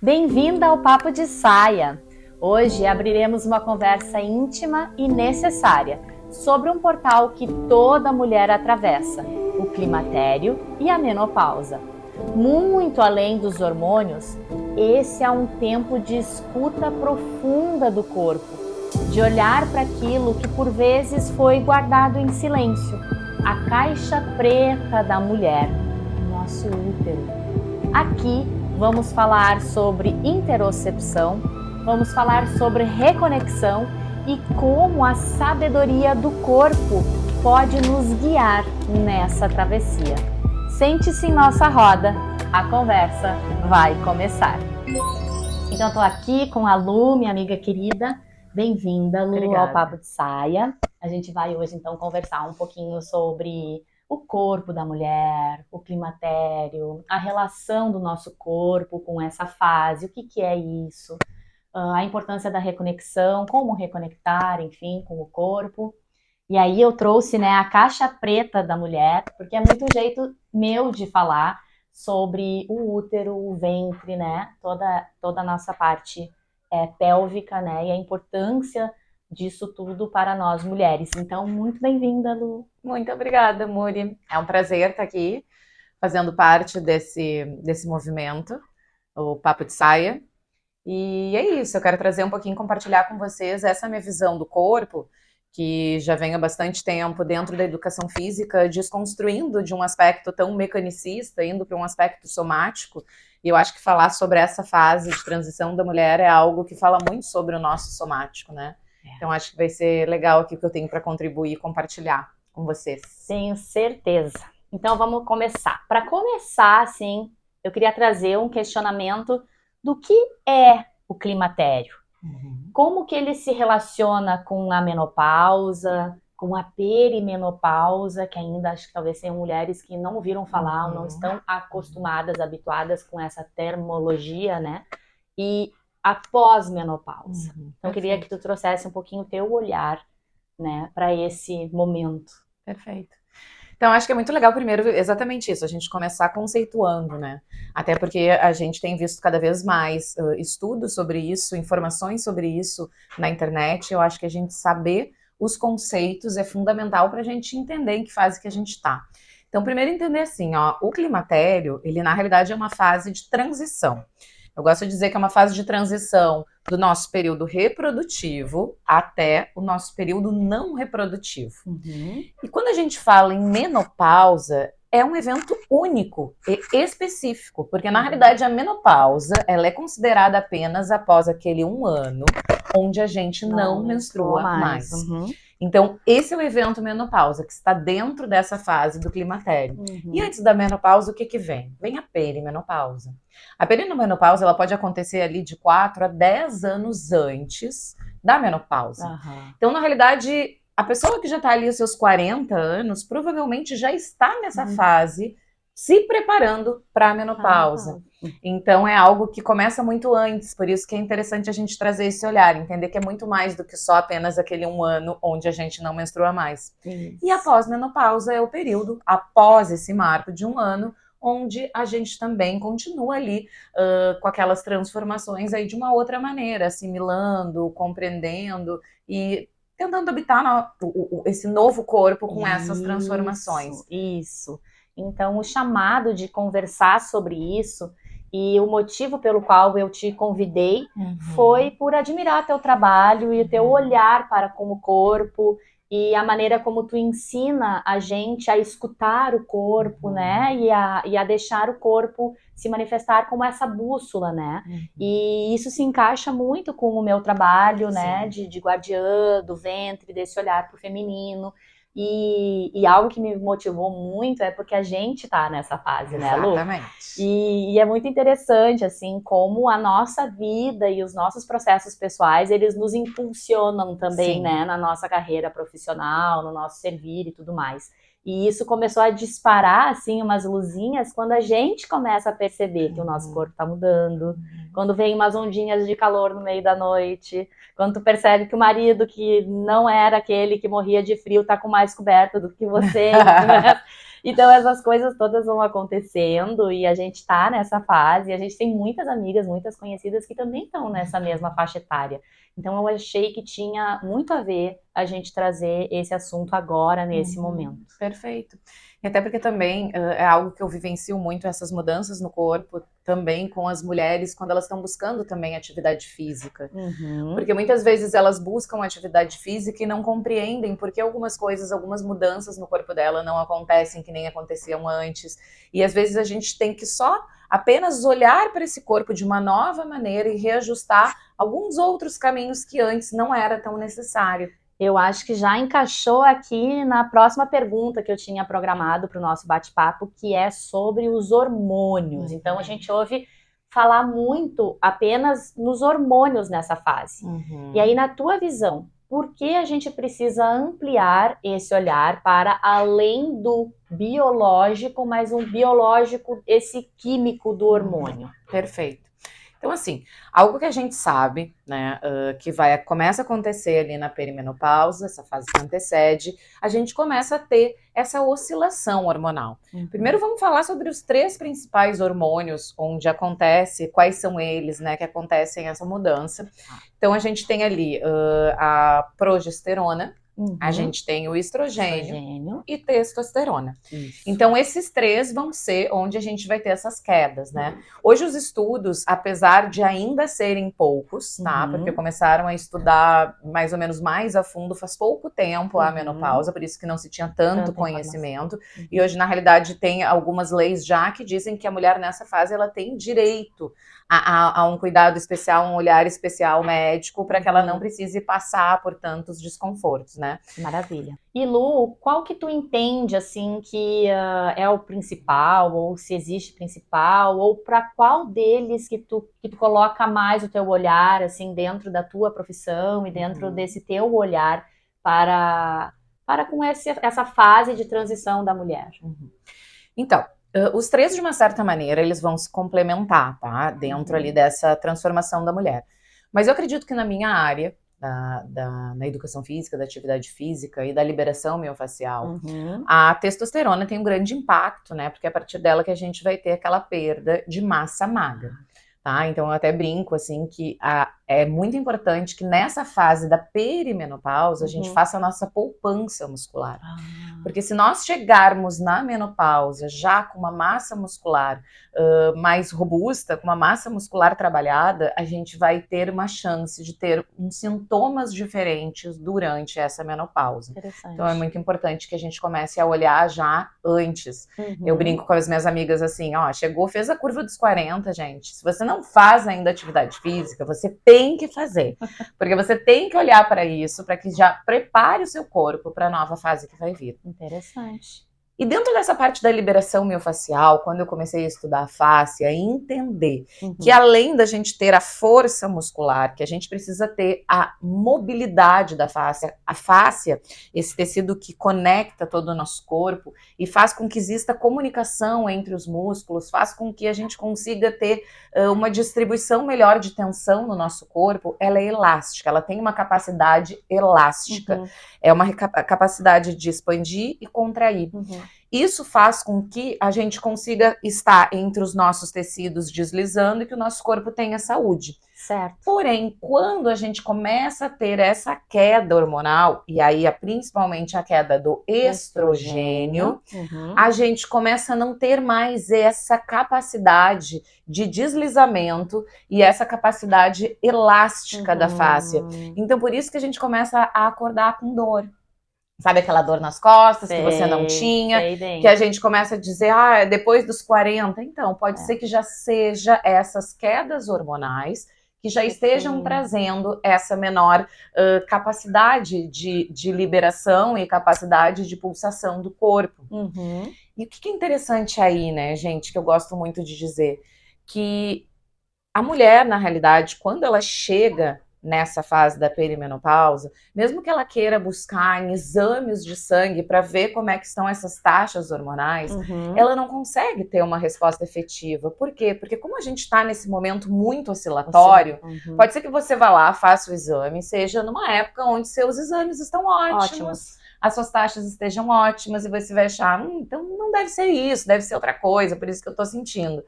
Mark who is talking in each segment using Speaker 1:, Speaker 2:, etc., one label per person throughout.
Speaker 1: Bem-vinda ao Papo de Saia! Hoje abriremos uma conversa íntima e necessária sobre um portal que toda mulher atravessa, o climatério e a menopausa. Muito além dos hormônios, esse é um tempo de escuta profunda do corpo, de olhar para aquilo que por vezes foi guardado em silêncio, a caixa preta da mulher, nosso útero. Aqui vamos falar sobre interocepção, vamos falar sobre reconexão e como a sabedoria do corpo pode nos guiar nessa travessia. Sente-se em nossa roda, a conversa vai começar. Então, estou aqui com a Lu, minha amiga querida. Bem-vinda, Lu,
Speaker 2: Obrigada.
Speaker 1: ao Papo de Saia. A gente vai hoje, então, conversar um pouquinho sobre o corpo da mulher, o climatério, a relação do nosso corpo com essa fase, o que é isso, a importância da reconexão, como reconectar, enfim, com o corpo. E aí eu trouxe, né, a caixa preta da mulher, porque é muito jeito meu de falar sobre o útero, o ventre, né, toda a nossa parte pélvica, né, e a importância disso tudo para nós mulheres. Então, muito bem-vinda, Lu.
Speaker 2: Muito obrigada, Muri. É um prazer estar aqui fazendo parte desse movimento, o Papo de Saia. E é isso, eu quero trazer um pouquinho, compartilhar com vocês essa minha visão do corpo, que já vem há bastante tempo dentro da educação física, desconstruindo de um aspecto tão mecanicista, indo para um aspecto somático. E eu acho que falar sobre essa fase de transição da mulher é algo que fala muito sobre o nosso somático, né? Então acho que vai ser legal aqui o que eu tenho para contribuir e compartilhar com vocês.
Speaker 1: Tenho certeza. Então vamos começar. Para começar, assim, eu queria trazer um questionamento do que é o climatério. Como que ele se relaciona com a menopausa, com a perimenopausa, que ainda acho que talvez tenham mulheres que não ouviram falar ou não estão acostumadas, habituadas com essa termologia, né? E a pós-menopausa. Então eu queria que tu trouxesse um pouquinho o teu olhar, né, para esse momento.
Speaker 2: Perfeito. Então, acho que é muito legal, primeiro, exatamente isso, a gente começar conceituando, né? Até porque a gente tem visto cada vez mais estudos sobre isso, informações sobre isso na internet. Eu acho que a gente saber os conceitos é fundamental para a gente entender em que fase que a gente está. Então, primeiro entender assim, ó, o climatério, ele na realidade é uma fase de transição. Eu gosto de dizer que é uma fase de transição do nosso período reprodutivo até o nosso período não reprodutivo. E quando a gente fala em menopausa, é um evento único e específico, porque na realidade a menopausa ela é considerada apenas após aquele 1 ano onde a gente não menstrua mais. Então, esse é o evento menopausa, que está dentro dessa fase do climatério. E antes da menopausa, o que vem? Vem a perimenopausa. A perimenopausa ela pode acontecer ali de 4 a 10 anos antes da menopausa. Então, na realidade, a pessoa que já está ali aos seus 40 anos, provavelmente já está nessa fase se preparando para a menopausa. Então é algo que começa muito antes, por isso que é interessante a gente trazer esse olhar, entender que é muito mais do que só apenas aquele 1 ano onde a gente não menstrua mais. E a pós-menopausa é o período após esse marco de 1 ano, onde a gente também continua ali com aquelas transformações aí de uma outra maneira, assimilando, compreendendo e tentando habitar esse novo corpo com essas transformações.
Speaker 1: Isso. Então, o chamado de conversar sobre isso e o motivo pelo qual eu te convidei foi por admirar teu trabalho e o teu olhar para com o corpo e a maneira como tu ensina a gente a escutar o corpo, né? E a deixar o corpo se manifestar como essa bússola, né? E isso se encaixa muito com o meu trabalho, né? De guardiã do ventre, desse olhar pro feminino. E algo que me motivou muito é porque a gente tá nessa fase, né, Lu?
Speaker 2: Exatamente.
Speaker 1: E é muito interessante, assim, como a nossa vida e os nossos processos pessoais, eles nos impulsionam também, né, na nossa carreira profissional, no nosso servir e tudo mais. E isso começou a disparar, assim, umas luzinhas quando a gente começa a perceber que o nosso corpo tá mudando, quando vem umas ondinhas de calor no meio da noite, quando tu percebe que o marido que não era aquele que morria de frio tá com mais coberta do que você, né? Então essas coisas todas vão acontecendo e a gente tá nessa fase, e a gente tem muitas amigas, muitas conhecidas que também estão nessa mesma faixa etária. Então eu achei que tinha muito a ver a gente trazer esse assunto agora, nesse momento.
Speaker 2: Perfeito. E até porque também é algo que eu vivencio muito, essas mudanças no corpo, também com as mulheres, quando elas estão buscando também atividade física. Porque muitas vezes elas buscam atividade física e não compreendem porque algumas coisas, algumas mudanças no corpo dela não acontecem que nem aconteciam antes. E às vezes a gente tem que só apenas olhar para esse corpo de uma nova maneira e reajustar alguns outros caminhos que antes não era tão necessário.
Speaker 1: Eu acho que já encaixou aqui na próxima pergunta que eu tinha programado para o nosso bate-papo, que é sobre os hormônios. Então a gente ouve falar muito apenas nos hormônios nessa fase. E aí, na tua visão, por que a gente precisa ampliar esse olhar para além do biológico, mas um biológico, esse químico do hormônio?
Speaker 2: Perfeito. Então, assim, algo que a gente sabe, né, que começa a acontecer ali na perimenopausa, essa fase que antecede, a gente começa a ter essa oscilação hormonal. Primeiro vamos falar sobre os 3 principais hormônios, onde acontece, quais são eles, né, que acontecem essa mudança. Então, a gente tem ali a progesterona, a gente tem o estrogênio e testosterona.
Speaker 1: Isso.
Speaker 2: Então, esses 3 vão ser onde a gente vai ter essas quedas, né? Hoje os estudos, apesar de ainda serem poucos, tá? Porque começaram a estudar mais ou menos mais a fundo faz pouco tempo a menopausa, por isso que não se tinha tanto conhecimento. E hoje, na realidade, tem algumas leis já que dizem que a mulher nessa fase, ela tem direito a um cuidado especial, um olhar especial médico, para que ela não precise passar por tantos desconfortos, né?
Speaker 1: Maravilha. E Lu, qual que tu entende, assim, que é o principal, ou se existe principal, ou para qual deles que tu coloca mais o teu olhar, assim, dentro da tua profissão e dentro desse teu olhar para com essa fase de transição da mulher?
Speaker 2: Então, os 3, de uma certa maneira, eles vão se complementar, tá? Dentro ali dessa transformação da mulher. Mas eu acredito que na minha área, na educação física, da atividade física e da liberação miofascial, a testosterona tem um grande impacto, né? Porque é a partir dela que a gente vai ter aquela perda de massa magra. Tá? Então eu até brinco assim que é muito importante que nessa fase da perimenopausa a gente faça a nossa poupança muscular. Porque se nós chegarmos na menopausa já com uma massa muscular mais robusta, com uma massa muscular trabalhada, a gente vai ter uma chance de ter uns sintomas diferentes durante essa menopausa. Então é muito importante que a gente comece a olhar já antes. Eu brinco com as minhas amigas assim, ó, chegou, fez a curva dos 40, gente. Se você não faz ainda atividade física, você tem que fazer. Porque você tem que olhar para isso, para que já prepare o seu corpo para a nova fase que vai vir.
Speaker 1: Interessante.
Speaker 2: E dentro dessa parte da liberação miofascial, quando eu comecei a estudar a face, a entender que além da gente ter a força muscular, que a gente precisa ter a mobilidade da face, a fáscia, esse tecido que conecta todo o nosso corpo e faz com que exista comunicação entre os músculos, faz com que a gente consiga ter uma distribuição melhor de tensão no nosso corpo, ela é elástica, ela tem uma capacidade elástica. É uma capacidade de expandir e contrair. Isso faz com que a gente consiga estar entre os nossos tecidos deslizando e que o nosso corpo tenha saúde.
Speaker 1: Certo.
Speaker 2: Porém, quando a gente começa a ter essa queda hormonal, e aí principalmente a queda do estrogênio, a gente começa a não ter mais essa capacidade de deslizamento e essa capacidade elástica da fáscia. Então, por isso que a gente começa a acordar com dor. Sabe aquela dor nas costas que você não tinha? Que a gente começa a dizer, depois dos 40. Então, pode ser que já seja essas quedas hormonais que já estejam trazendo essa menor capacidade de liberação e capacidade de pulsação do corpo. E o que é interessante aí, né, gente, que eu gosto muito de dizer, que a mulher, na realidade, quando ela chega nessa fase da perimenopausa, mesmo que ela queira buscar em exames de sangue para ver como é que estão essas taxas hormonais, ela não consegue ter uma resposta efetiva. Por quê? Porque como a gente está nesse momento muito oscilatório, pode ser que você vá lá, faça o exame, seja numa época onde seus exames estão ótimos. as suas taxas estejam ótimas e você vai achar, então não deve ser isso, deve ser outra coisa, por isso que eu tô sentindo.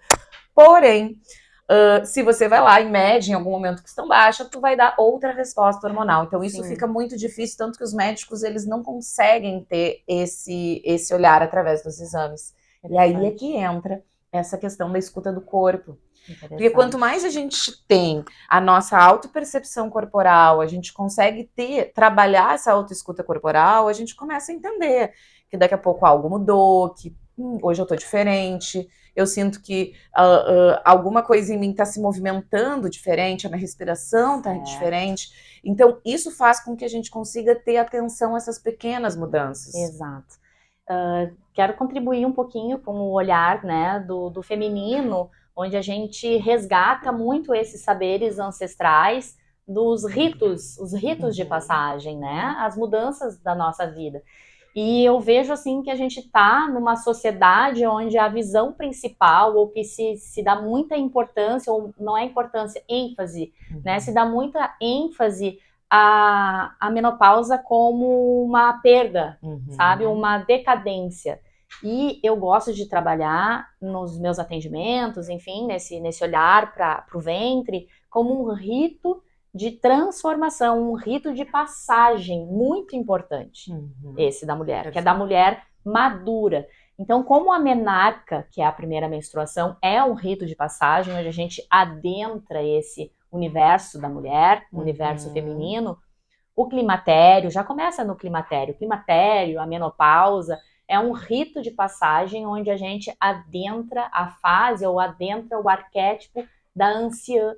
Speaker 2: Porém, se você vai lá e mede em algum momento que estão baixa, tu vai dar outra resposta hormonal. Então isso fica muito difícil, tanto que os médicos eles não conseguem ter esse olhar através dos exames. E aí é que entra essa questão da escuta do corpo. Porque quanto mais a gente tem a nossa autopercepção corporal, a gente consegue trabalhar essa autoescuta corporal, a gente começa a entender que daqui a pouco algo mudou, que hoje eu tô diferente, eu sinto que alguma coisa em mim está se movimentando diferente, a minha respiração está diferente. Então, isso faz com que a gente consiga ter atenção a essas pequenas mudanças.
Speaker 1: Exato. Quero contribuir um pouquinho com o olhar, né, do feminino, onde a gente resgata muito esses saberes ancestrais dos ritos, os ritos de passagem, né, as mudanças da nossa vida. E eu vejo assim que a gente está numa sociedade onde a visão principal, ou que se dá muita importância, ou não é importância, ênfase, né, se dá muita ênfase a menopausa como uma perda, sabe? Uma decadência. E eu gosto de trabalhar nos meus atendimentos, enfim, nesse olhar para o ventre, como um rito de transformação, um rito de passagem muito importante, esse da mulher, que é da mulher madura. Então, como a menarca, que é a primeira menstruação, é um rito de passagem, onde a gente adentra esse universo da mulher, universo feminino, o climatério, já começa no climatério. O climatério, a menopausa, é um rito de passagem onde a gente adentra a fase ou adentra o arquétipo da anciã,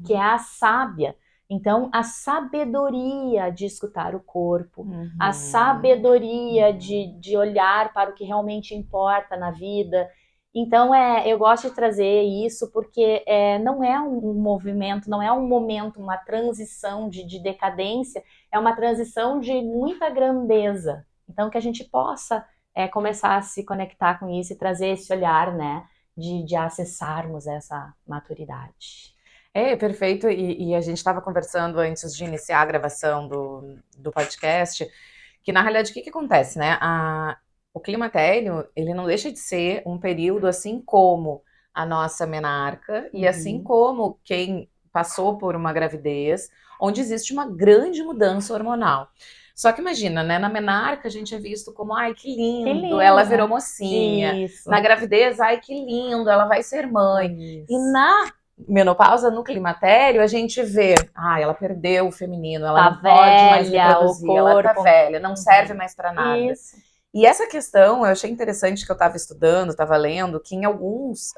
Speaker 1: que é a sábia. Então, a sabedoria de escutar o corpo, a sabedoria de olhar para o que realmente importa na vida. Então, eu gosto de trazer isso porque não é um movimento, não é um momento, uma transição de decadência, é uma transição de muita grandeza. Então, que a gente possa começar a se conectar com isso e trazer esse olhar, né, de acessarmos essa maturidade.
Speaker 2: Perfeito. E a gente estava conversando antes de iniciar a gravação do podcast, que na realidade o que acontece, né? O climatério, ele não deixa de ser um período assim como a nossa menarca e assim como quem passou por uma gravidez, onde existe uma grande mudança hormonal. Só que imagina, né? Na menarca a gente é visto como, ai, que lindo, ela virou mocinha. Isso. Na gravidez, ai, que lindo, ela vai ser mãe. Isso. E na menopausa, no climatério, a gente vê, ela perdeu o feminino, ela
Speaker 1: tá
Speaker 2: não pode mais reproduzir, ela tá velha, não serve mais pra nada.
Speaker 1: Isso.
Speaker 2: E essa questão, eu achei interessante que eu estava estudando, estava lendo, que em algumas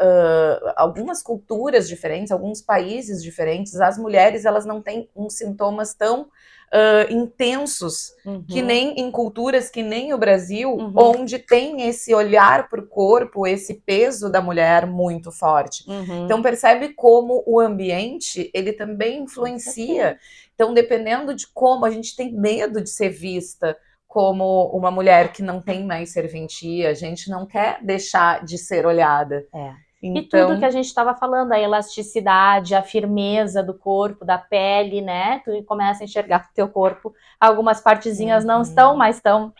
Speaker 2: culturas diferentes, alguns países diferentes, as mulheres elas não têm uns sintomas tão intensos, que nem em culturas que nem o Brasil, onde tem esse olhar para o corpo, esse peso da mulher muito forte. Então percebe como o ambiente, ele também influencia. Então dependendo de como a gente tem medo de ser vista como uma mulher que não tem mais serventia, a gente não quer deixar de ser olhada.
Speaker 1: Então, e tudo que a gente estava falando, a elasticidade, a firmeza do corpo, da pele, né? Tu começa a enxergar o teu corpo, algumas partezinhas não estão mais tão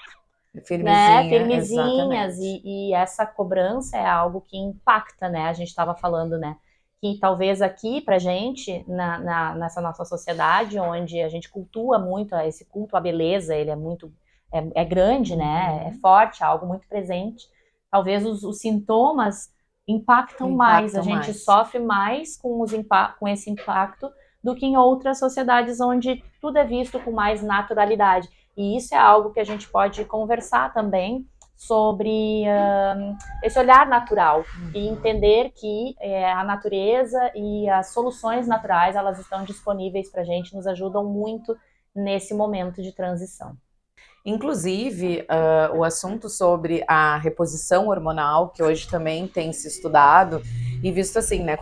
Speaker 1: firmezinhas, e essa cobrança é algo que impacta, né? A gente estava falando, né? Que talvez aqui pra gente, nessa nossa sociedade, onde a gente cultua muito esse culto à beleza, ele é muito é grande, né? É forte, é algo muito presente. Talvez os sintomas impactam mais, a gente sofre mais com esse impacto do que em outras sociedades onde tudo é visto com mais naturalidade. E isso é algo que a gente pode conversar também sobre esse olhar natural e entender que a natureza e as soluções naturais, elas estão disponíveis pra gente, nos ajudam muito nesse momento de transição.
Speaker 2: Inclusive, o assunto sobre a reposição hormonal, que hoje também tem se estudado, e visto assim, né,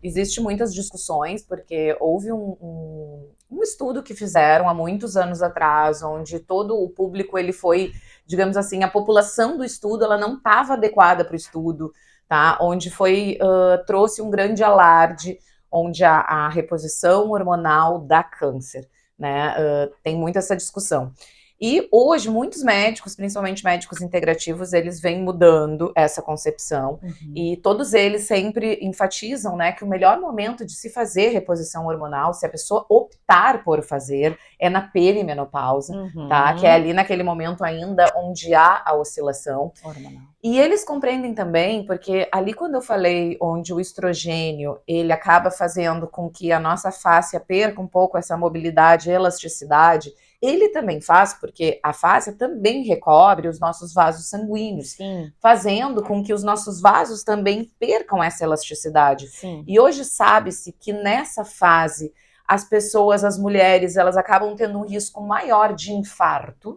Speaker 2: existe muitas discussões, porque houve um estudo que fizeram há muitos anos atrás, onde todo o público, ele foi, digamos assim, a população do estudo, ela não estava adequada para o estudo, tá? Onde trouxe um grande alarde, onde a reposição hormonal dá câncer, né? Tem muito essa discussão. E hoje, muitos médicos, principalmente médicos integrativos, eles vêm mudando essa concepção. E todos eles sempre enfatizam, né, que o melhor momento de se fazer reposição hormonal, se a pessoa optar por fazer, é na perimenopausa, tá? Que é ali naquele momento ainda onde há a oscilação
Speaker 1: hormonal.
Speaker 2: E eles compreendem também, porque ali quando eu falei onde o estrogênio, ele acaba fazendo com que a nossa fáscia perca um pouco essa mobilidade e elasticidade, ele também faz, porque a fáscia também recobre os nossos vasos sanguíneos,
Speaker 1: Sim.
Speaker 2: fazendo com que os nossos vasos também percam essa elasticidade.
Speaker 1: Sim.
Speaker 2: E hoje sabe-se que nessa fase as pessoas, as mulheres, elas acabam tendo um risco maior de infarto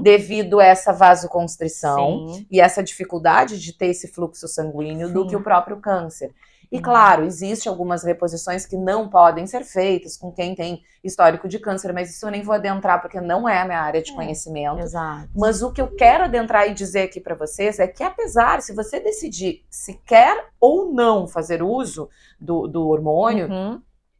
Speaker 2: devido a essa vasoconstrição e essa dificuldade de ter esse fluxo sanguíneo do que o próprio câncer. E claro, existem algumas reposições que não podem ser feitas com quem tem histórico de câncer, mas isso eu nem vou adentrar porque não é a minha área de conhecimento.
Speaker 1: Exato.
Speaker 2: Mas o que eu quero adentrar e dizer aqui para vocês é que apesar, se você decidir se quer ou não fazer uso do hormônio,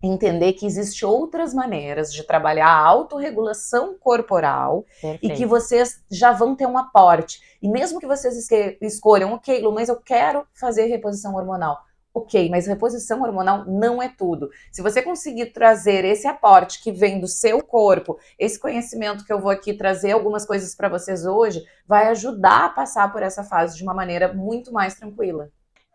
Speaker 2: entender que existem outras maneiras de trabalhar a autorregulação corporal.
Speaker 1: Perfeito.
Speaker 2: E que vocês já vão ter um aporte. E mesmo que vocês escolham, ok, Lu, mas eu quero fazer reposição hormonal. Ok, mas reposição hormonal não é tudo. Se você conseguir trazer esse aporte que vem do seu corpo, esse conhecimento que eu vou aqui trazer algumas coisas para vocês hoje, vai ajudar a passar por essa fase de uma maneira muito mais tranquila.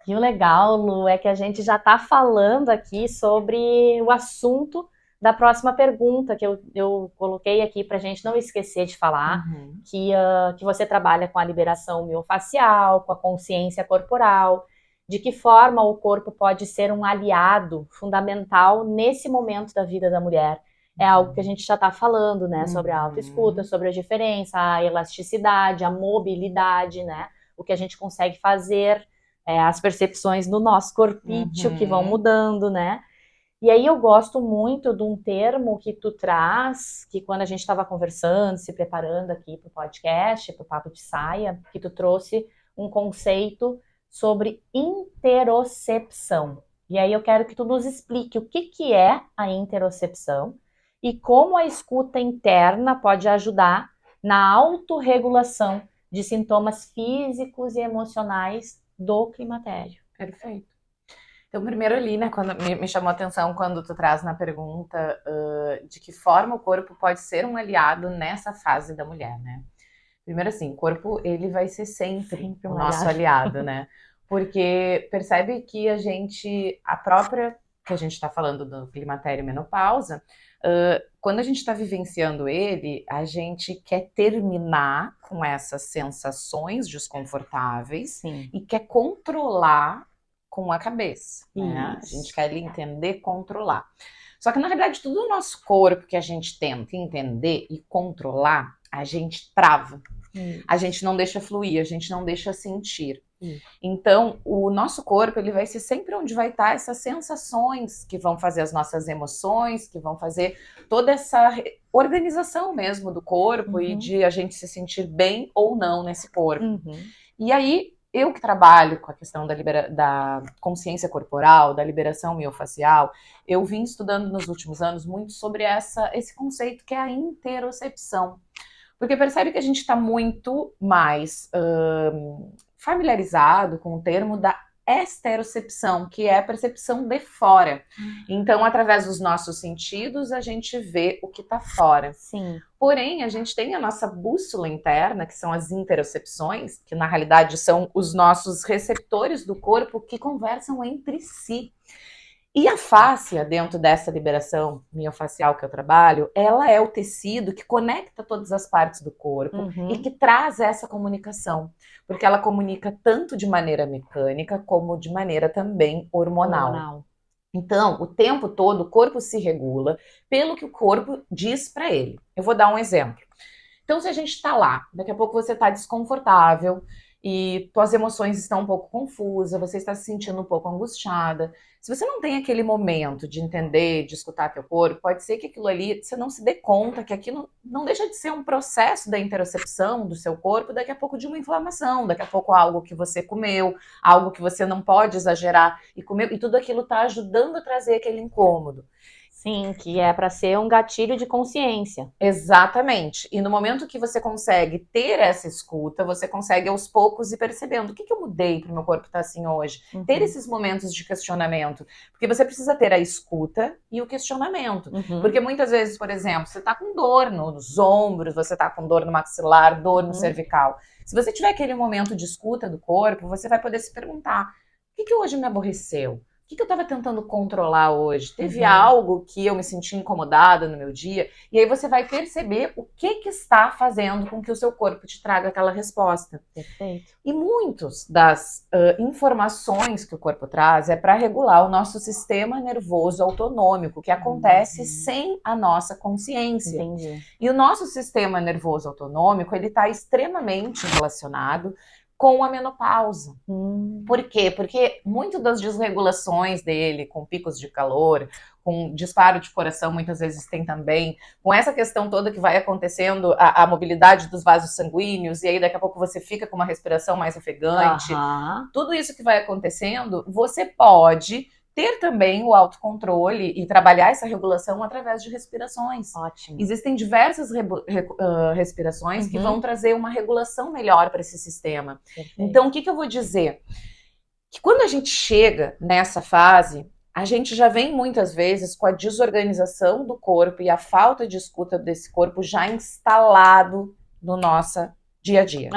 Speaker 1: E o legal, Lu, é que a gente já está falando aqui sobre o assunto da próxima pergunta que eu coloquei aqui para a gente não esquecer de falar, que você trabalha com a liberação miofascial, com a consciência corporal, de que forma o corpo pode ser um aliado fundamental nesse momento da vida da mulher. É algo que a gente já está falando, né, sobre a autoescuta, sobre a diferença, a elasticidade, a mobilidade, né, o que a gente consegue fazer, as percepções no nosso corpício que vão mudando, né? E aí eu gosto muito de um termo que tu traz, que quando a gente estava conversando, se preparando aqui para o podcast, para o Papo de Saia, que tu trouxe um conceito sobre interocepção. E aí eu quero que tu nos explique o que é a interocepção e como a escuta interna pode ajudar na autorregulação de sintomas físicos e emocionais do climatério.
Speaker 2: Perfeito. Então, primeiro ali, né, quando me chamou a atenção quando tu traz na pergunta de que forma o corpo pode ser um aliado nessa fase da mulher, né? Primeiro assim, o corpo, ele vai ser sempre o nosso aliado, né? Porque percebe que a gente está falando do climatério e menopausa, quando a gente está vivenciando ele, a gente quer terminar com essas sensações desconfortáveis e quer controlar com a cabeça, né? A gente quer entender, controlar. Só que, na verdade, tudo o nosso corpo que a gente tenta entender e controlar, a gente trava. A gente não deixa fluir, a gente não deixa sentir. Então, o nosso corpo, ele vai ser sempre onde vai estar essas sensações que vão fazer as nossas emoções, que vão fazer toda essa organização mesmo do corpo e de a gente se sentir bem ou não nesse corpo. E aí, eu que trabalho com a questão da consciência corporal, da liberação miofascial, eu vim estudando nos últimos anos muito sobre esse conceito que é a interocepção. Porque percebe que a gente está muito mais familiarizado com o termo da esterocepção, que é a percepção de fora. Então, através dos nossos sentidos, a gente vê o que está fora. Porém, a gente tem a nossa bússola interna, que são as interocepções, que na realidade são os nossos receptores do corpo que conversam entre si. E a fáscia, dentro dessa liberação miofascial que eu trabalho, ela é o tecido que conecta todas as partes do corpo e que traz essa comunicação. Porque ela comunica tanto de maneira mecânica como de maneira também hormonal. Então, o tempo todo o corpo se regula pelo que o corpo diz para ele. Eu vou dar um exemplo. Então, se a gente está lá, daqui a pouco você está desconfortável e suas emoções estão um pouco confusas, você está se sentindo um pouco angustiada. Se você não tem aquele momento de entender, de escutar teu corpo, pode ser que aquilo ali, você não se dê conta que aquilo não deixa de ser um processo da interocepção do seu corpo, daqui a pouco de uma inflamação, daqui a pouco algo que você comeu, algo que você não pode exagerar e comeu, e tudo aquilo está ajudando a trazer aquele incômodo.
Speaker 1: Sim, que é para ser um gatilho de consciência.
Speaker 2: Exatamente. E no momento que você consegue ter essa escuta, você consegue aos poucos ir percebendo o que eu mudei para o meu corpo estar assim hoje. Ter esses momentos de questionamento. Porque você precisa ter a escuta e o questionamento. Porque muitas vezes, por exemplo, você está com dor nos ombros, você está com dor no maxilar, dor no cervical. Se você tiver aquele momento de escuta do corpo, você vai poder se perguntar: o que hoje me aborreceu? O que eu estava tentando controlar hoje? Teve algo que eu me senti incomodada no meu dia? E aí você vai perceber o que está fazendo com que o seu corpo te traga aquela resposta.
Speaker 1: Perfeito.
Speaker 2: E muitas das informações que o corpo traz é para regular o nosso sistema nervoso autonômico, que acontece sem a nossa consciência.
Speaker 1: Entendi.
Speaker 2: E o nosso sistema nervoso autonômico, ele está extremamente relacionado com a menopausa. Por quê? Porque muito das desregulações dele, com picos de calor, com disparo de coração, muitas vezes tem também, com essa questão toda que vai acontecendo, a mobilidade dos vasos sanguíneos, e aí daqui a pouco você fica com uma respiração mais ofegante. Tudo isso que vai acontecendo, você pode ter também o autocontrole e trabalhar essa regulação através de respirações.
Speaker 1: Ótimo.
Speaker 2: Existem diversas respirações que vão trazer uma regulação melhor para esse sistema.
Speaker 1: Perfeito.
Speaker 2: Então, o que eu vou dizer? Que quando a gente chega nessa fase, a gente já vem muitas vezes com a desorganização do corpo e a falta de escuta desse corpo já instalado no nosso dia a dia.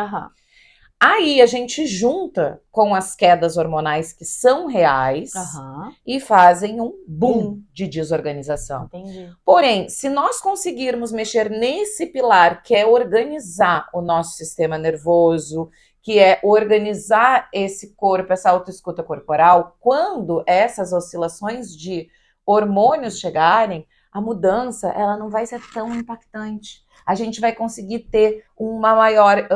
Speaker 2: Aí a gente junta com as quedas hormonais que são reais e fazem um boom de desorganização.
Speaker 1: Entendi.
Speaker 2: Porém, se nós conseguirmos mexer nesse pilar, que é organizar o nosso sistema nervoso, que é organizar esse corpo, essa autoescuta corporal, quando essas oscilações de hormônios chegarem, a mudança ela não vai ser tão impactante. A gente vai conseguir ter uma maior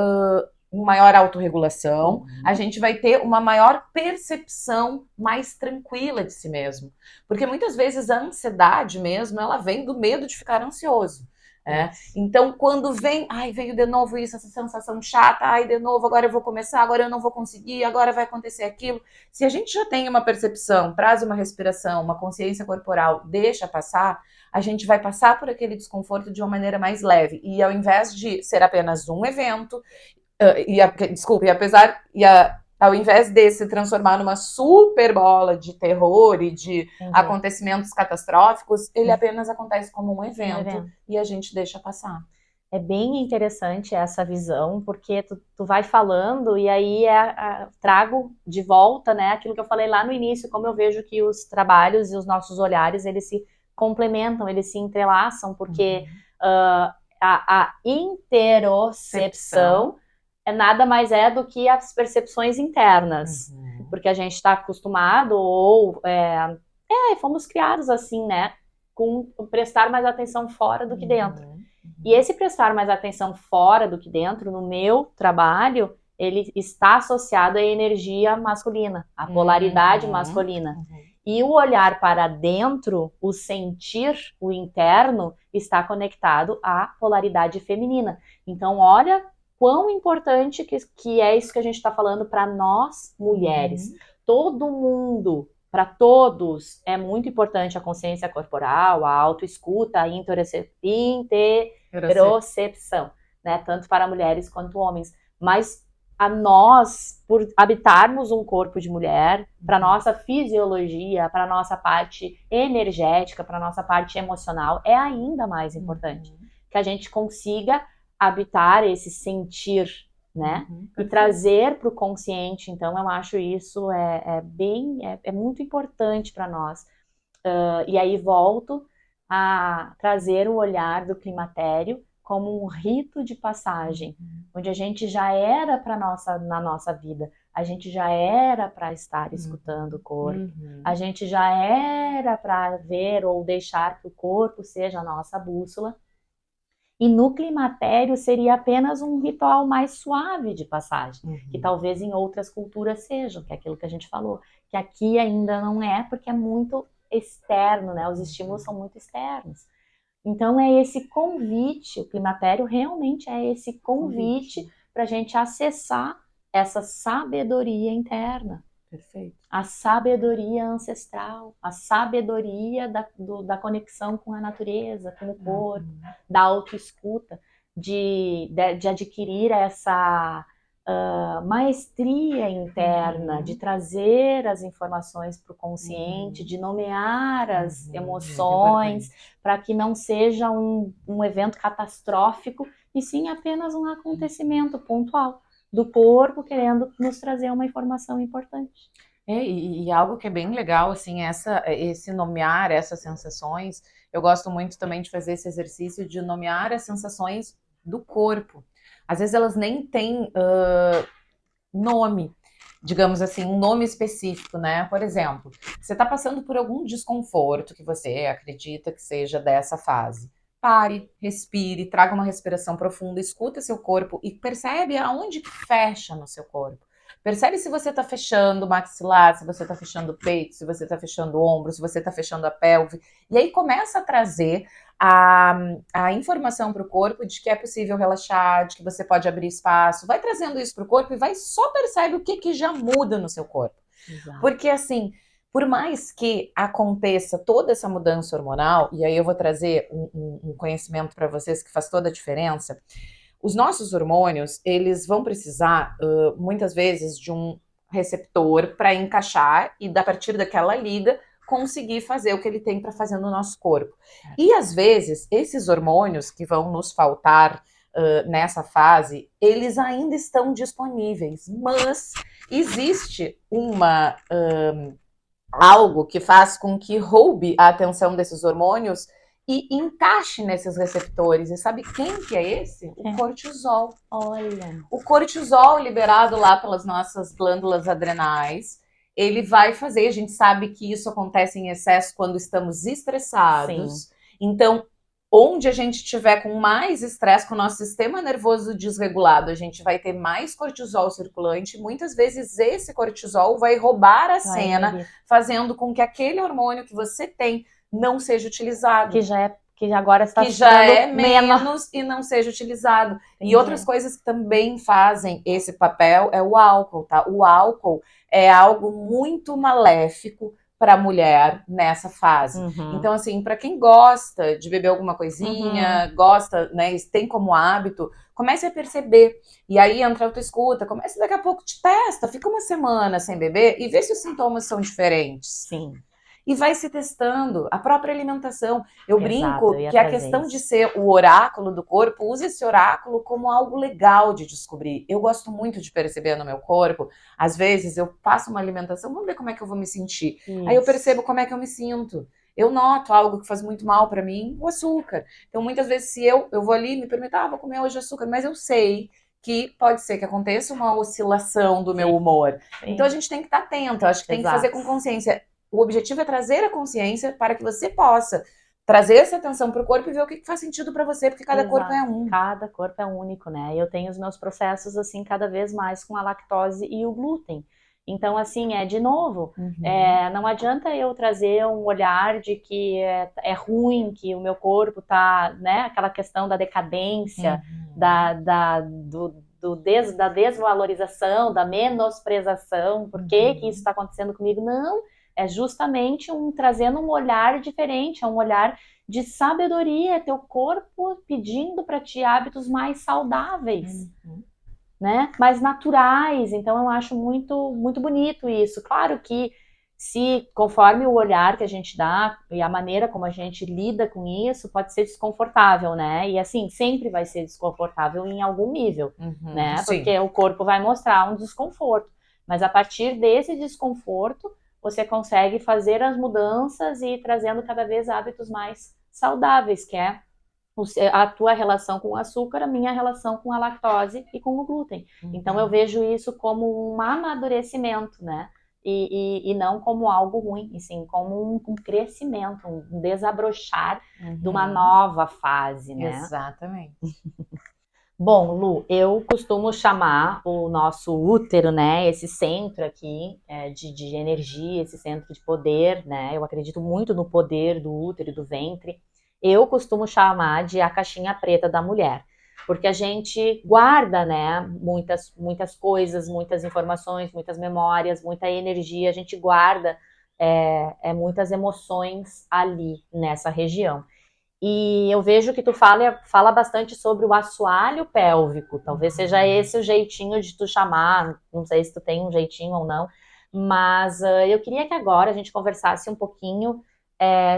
Speaker 2: autorregulação, a gente vai ter uma maior percepção mais tranquila de si mesmo. Porque muitas vezes a ansiedade mesmo, ela vem do medo de ficar ansioso. Então, quando veio de novo isso, essa sensação chata, de novo, agora eu vou começar, agora eu não vou conseguir, agora vai acontecer aquilo. Se a gente já tem uma percepção, traz uma respiração, uma consciência corporal, deixa passar, a gente vai passar por aquele desconforto de uma maneira mais leve. E ao invés de ser apenas um evento, ao invés de se transformar numa super bola de terror e de acontecimentos catastróficos, ele apenas acontece como um evento e a gente deixa passar.
Speaker 1: É bem interessante essa visão, porque tu vai falando e aí trago de volta, né, aquilo que eu falei lá no início, como eu vejo que os trabalhos e os nossos olhares, eles se complementam, eles se entrelaçam, porque a interocepção nada mais é do que as percepções internas, porque a gente está acostumado fomos criados assim, né, com prestar mais atenção fora do que dentro. E esse prestar mais atenção fora do que dentro, no meu trabalho, ele está associado à energia masculina, à polaridade masculina. E o olhar para dentro, o sentir, o interno, está conectado à polaridade feminina. Então, olha quão importante que é isso que a gente está falando para nós, mulheres. Todo mundo, para todos, é muito importante a consciência corporal, a autoescuta, a interocepção, né? Tanto para mulheres quanto homens. Mas a nós, por habitarmos um corpo de mulher, para nossa fisiologia, para nossa parte energética, para nossa parte emocional, é ainda mais importante que a gente consiga habitar esse sentir, né? E trazer para o consciente. Então, eu acho isso é muito importante para nós. E aí volto a trazer o olhar do climatério como um rito de passagem, onde a gente já era na nossa vida, a gente já era para estar escutando o corpo, a gente já era para ver ou deixar que o corpo seja a nossa bússola. E no climatério seria apenas um ritual mais suave de passagem, que talvez em outras culturas sejam, que é aquilo que a gente falou, que aqui ainda não é, porque é muito externo, né? Os estímulos são muito externos. Então é esse convite, o climatério realmente é esse convite para a gente acessar essa sabedoria interna.
Speaker 2: Perfeito.
Speaker 1: A sabedoria ancestral, a sabedoria da conexão com a natureza, com o corpo, da autoescuta, de adquirir essa maestria interna, de trazer as informações para o consciente, de nomear as emoções, para que não seja um evento catastrófico, e sim apenas um acontecimento pontual do corpo querendo nos trazer uma informação importante.
Speaker 2: E algo que é bem legal, assim, esse nomear essas sensações, eu gosto muito também de fazer esse exercício de nomear as sensações do corpo. Às vezes elas nem têm nome, digamos assim, um nome específico, né? Por exemplo, você está passando por algum desconforto que você acredita que seja dessa fase. Pare, respire, traga uma respiração profunda, escuta seu corpo e percebe aonde que fecha no seu corpo. Percebe se você está fechando o maxilar, se você está fechando o peito, se você está fechando o ombro, se você está fechando a pelve. E aí começa a trazer a informação para o corpo de que é possível relaxar, de que você pode abrir espaço. Vai trazendo isso para o corpo e só percebe o que já muda no seu corpo.
Speaker 1: Exato.
Speaker 2: Porque assim, por mais que aconteça toda essa mudança hormonal, e aí eu vou trazer um conhecimento para vocês que faz toda a diferença, os nossos hormônios, eles vão precisar, muitas vezes, de um receptor para encaixar e, a partir daquela liga, conseguir fazer o que ele tem para fazer no nosso corpo. E, às vezes, esses hormônios que vão nos faltar nessa fase, eles ainda estão disponíveis, mas existe algo que faz com que roube a atenção desses hormônios e encaixe nesses receptores. E sabe quem que é esse? O cortisol.
Speaker 1: Olha.
Speaker 2: O cortisol liberado lá pelas nossas glândulas adrenais, ele vai fazer, a gente sabe que isso acontece em excesso quando estamos estressados. Sim. Então, onde a gente estiver com mais estresse, com o nosso sistema nervoso desregulado, a gente vai ter mais cortisol circulante. Muitas vezes esse cortisol vai roubar a cena, fazendo com que aquele hormônio que você tem não seja utilizado.
Speaker 1: Que agora está
Speaker 2: que já é menos e não seja utilizado. Entendi. E outras coisas que também fazem esse papel é o álcool, tá? O álcool é algo muito maléfico para a mulher nessa fase. Então, assim, para quem gosta de beber alguma coisinha, gosta, né, tem como hábito, comece a perceber. E aí entra a autoescuta, comece daqui a pouco, te testa, fica uma semana sem beber e vê se os sintomas são diferentes.
Speaker 1: Sim.
Speaker 2: E vai se testando. A própria alimentação. Eu brinco que a questão de ser o oráculo do corpo, use esse oráculo como algo legal de descobrir. Eu gosto muito de perceber no meu corpo. Às vezes eu passo uma alimentação, vamos ver como é que eu vou me sentir. Isso. Aí eu percebo como é que eu me sinto. Eu noto algo que faz muito mal para mim, o açúcar. Então muitas vezes se eu vou ali e me permito, vou comer hoje açúcar, mas eu sei que pode ser que aconteça uma oscilação do meu humor. Sim. Então a gente tem que estar atento, eu acho que tem que fazer com consciência. O objetivo é trazer a consciência para que você possa trazer essa atenção para o corpo e ver o que faz sentido para você, porque cada corpo é um.
Speaker 1: Cada corpo é único, né? Eu tenho os meus processos, assim, cada vez mais com a lactose e o glúten. Então, assim, de novo, não adianta eu trazer um olhar de que é ruim, que o meu corpo tá, né? Aquela questão da decadência, da desvalorização, da menosprezação, por que isso está acontecendo comigo? Não. É justamente trazendo um olhar diferente, é um olhar de sabedoria, teu corpo pedindo para ti hábitos mais saudáveis, né? Mais naturais. Então eu acho muito, muito bonito isso. Claro que se conforme o olhar que a gente dá e a maneira como a gente lida com isso, pode ser desconfortável, né? E assim, sempre vai ser desconfortável em algum nível, né?
Speaker 2: Sim.
Speaker 1: Porque o corpo vai mostrar um desconforto. Mas a partir desse desconforto, você consegue fazer as mudanças e ir trazendo cada vez hábitos mais saudáveis, que é a tua relação com o açúcar, a minha relação com a lactose e com o glúten. Então eu vejo isso como um amadurecimento, né? E não como algo ruim, e sim como um crescimento, um desabrochar de uma nova fase, né?
Speaker 2: Exatamente.
Speaker 1: Bom, Lu, eu costumo chamar o nosso útero, né, esse centro aqui de energia, esse centro de poder, né, eu acredito muito no poder do útero e do ventre, eu costumo chamar de a caixinha preta da mulher, Porque a gente guarda, né, muitas coisas, muitas informações, muitas memórias, muita energia, a gente guarda muitas emoções ali nessa região. E eu vejo que tu fala bastante sobre o assoalho pélvico. Talvez seja esse o jeitinho de tu chamar. Não sei se tu tem um jeitinho ou não. Mas eu queria que agora a gente conversasse um pouquinho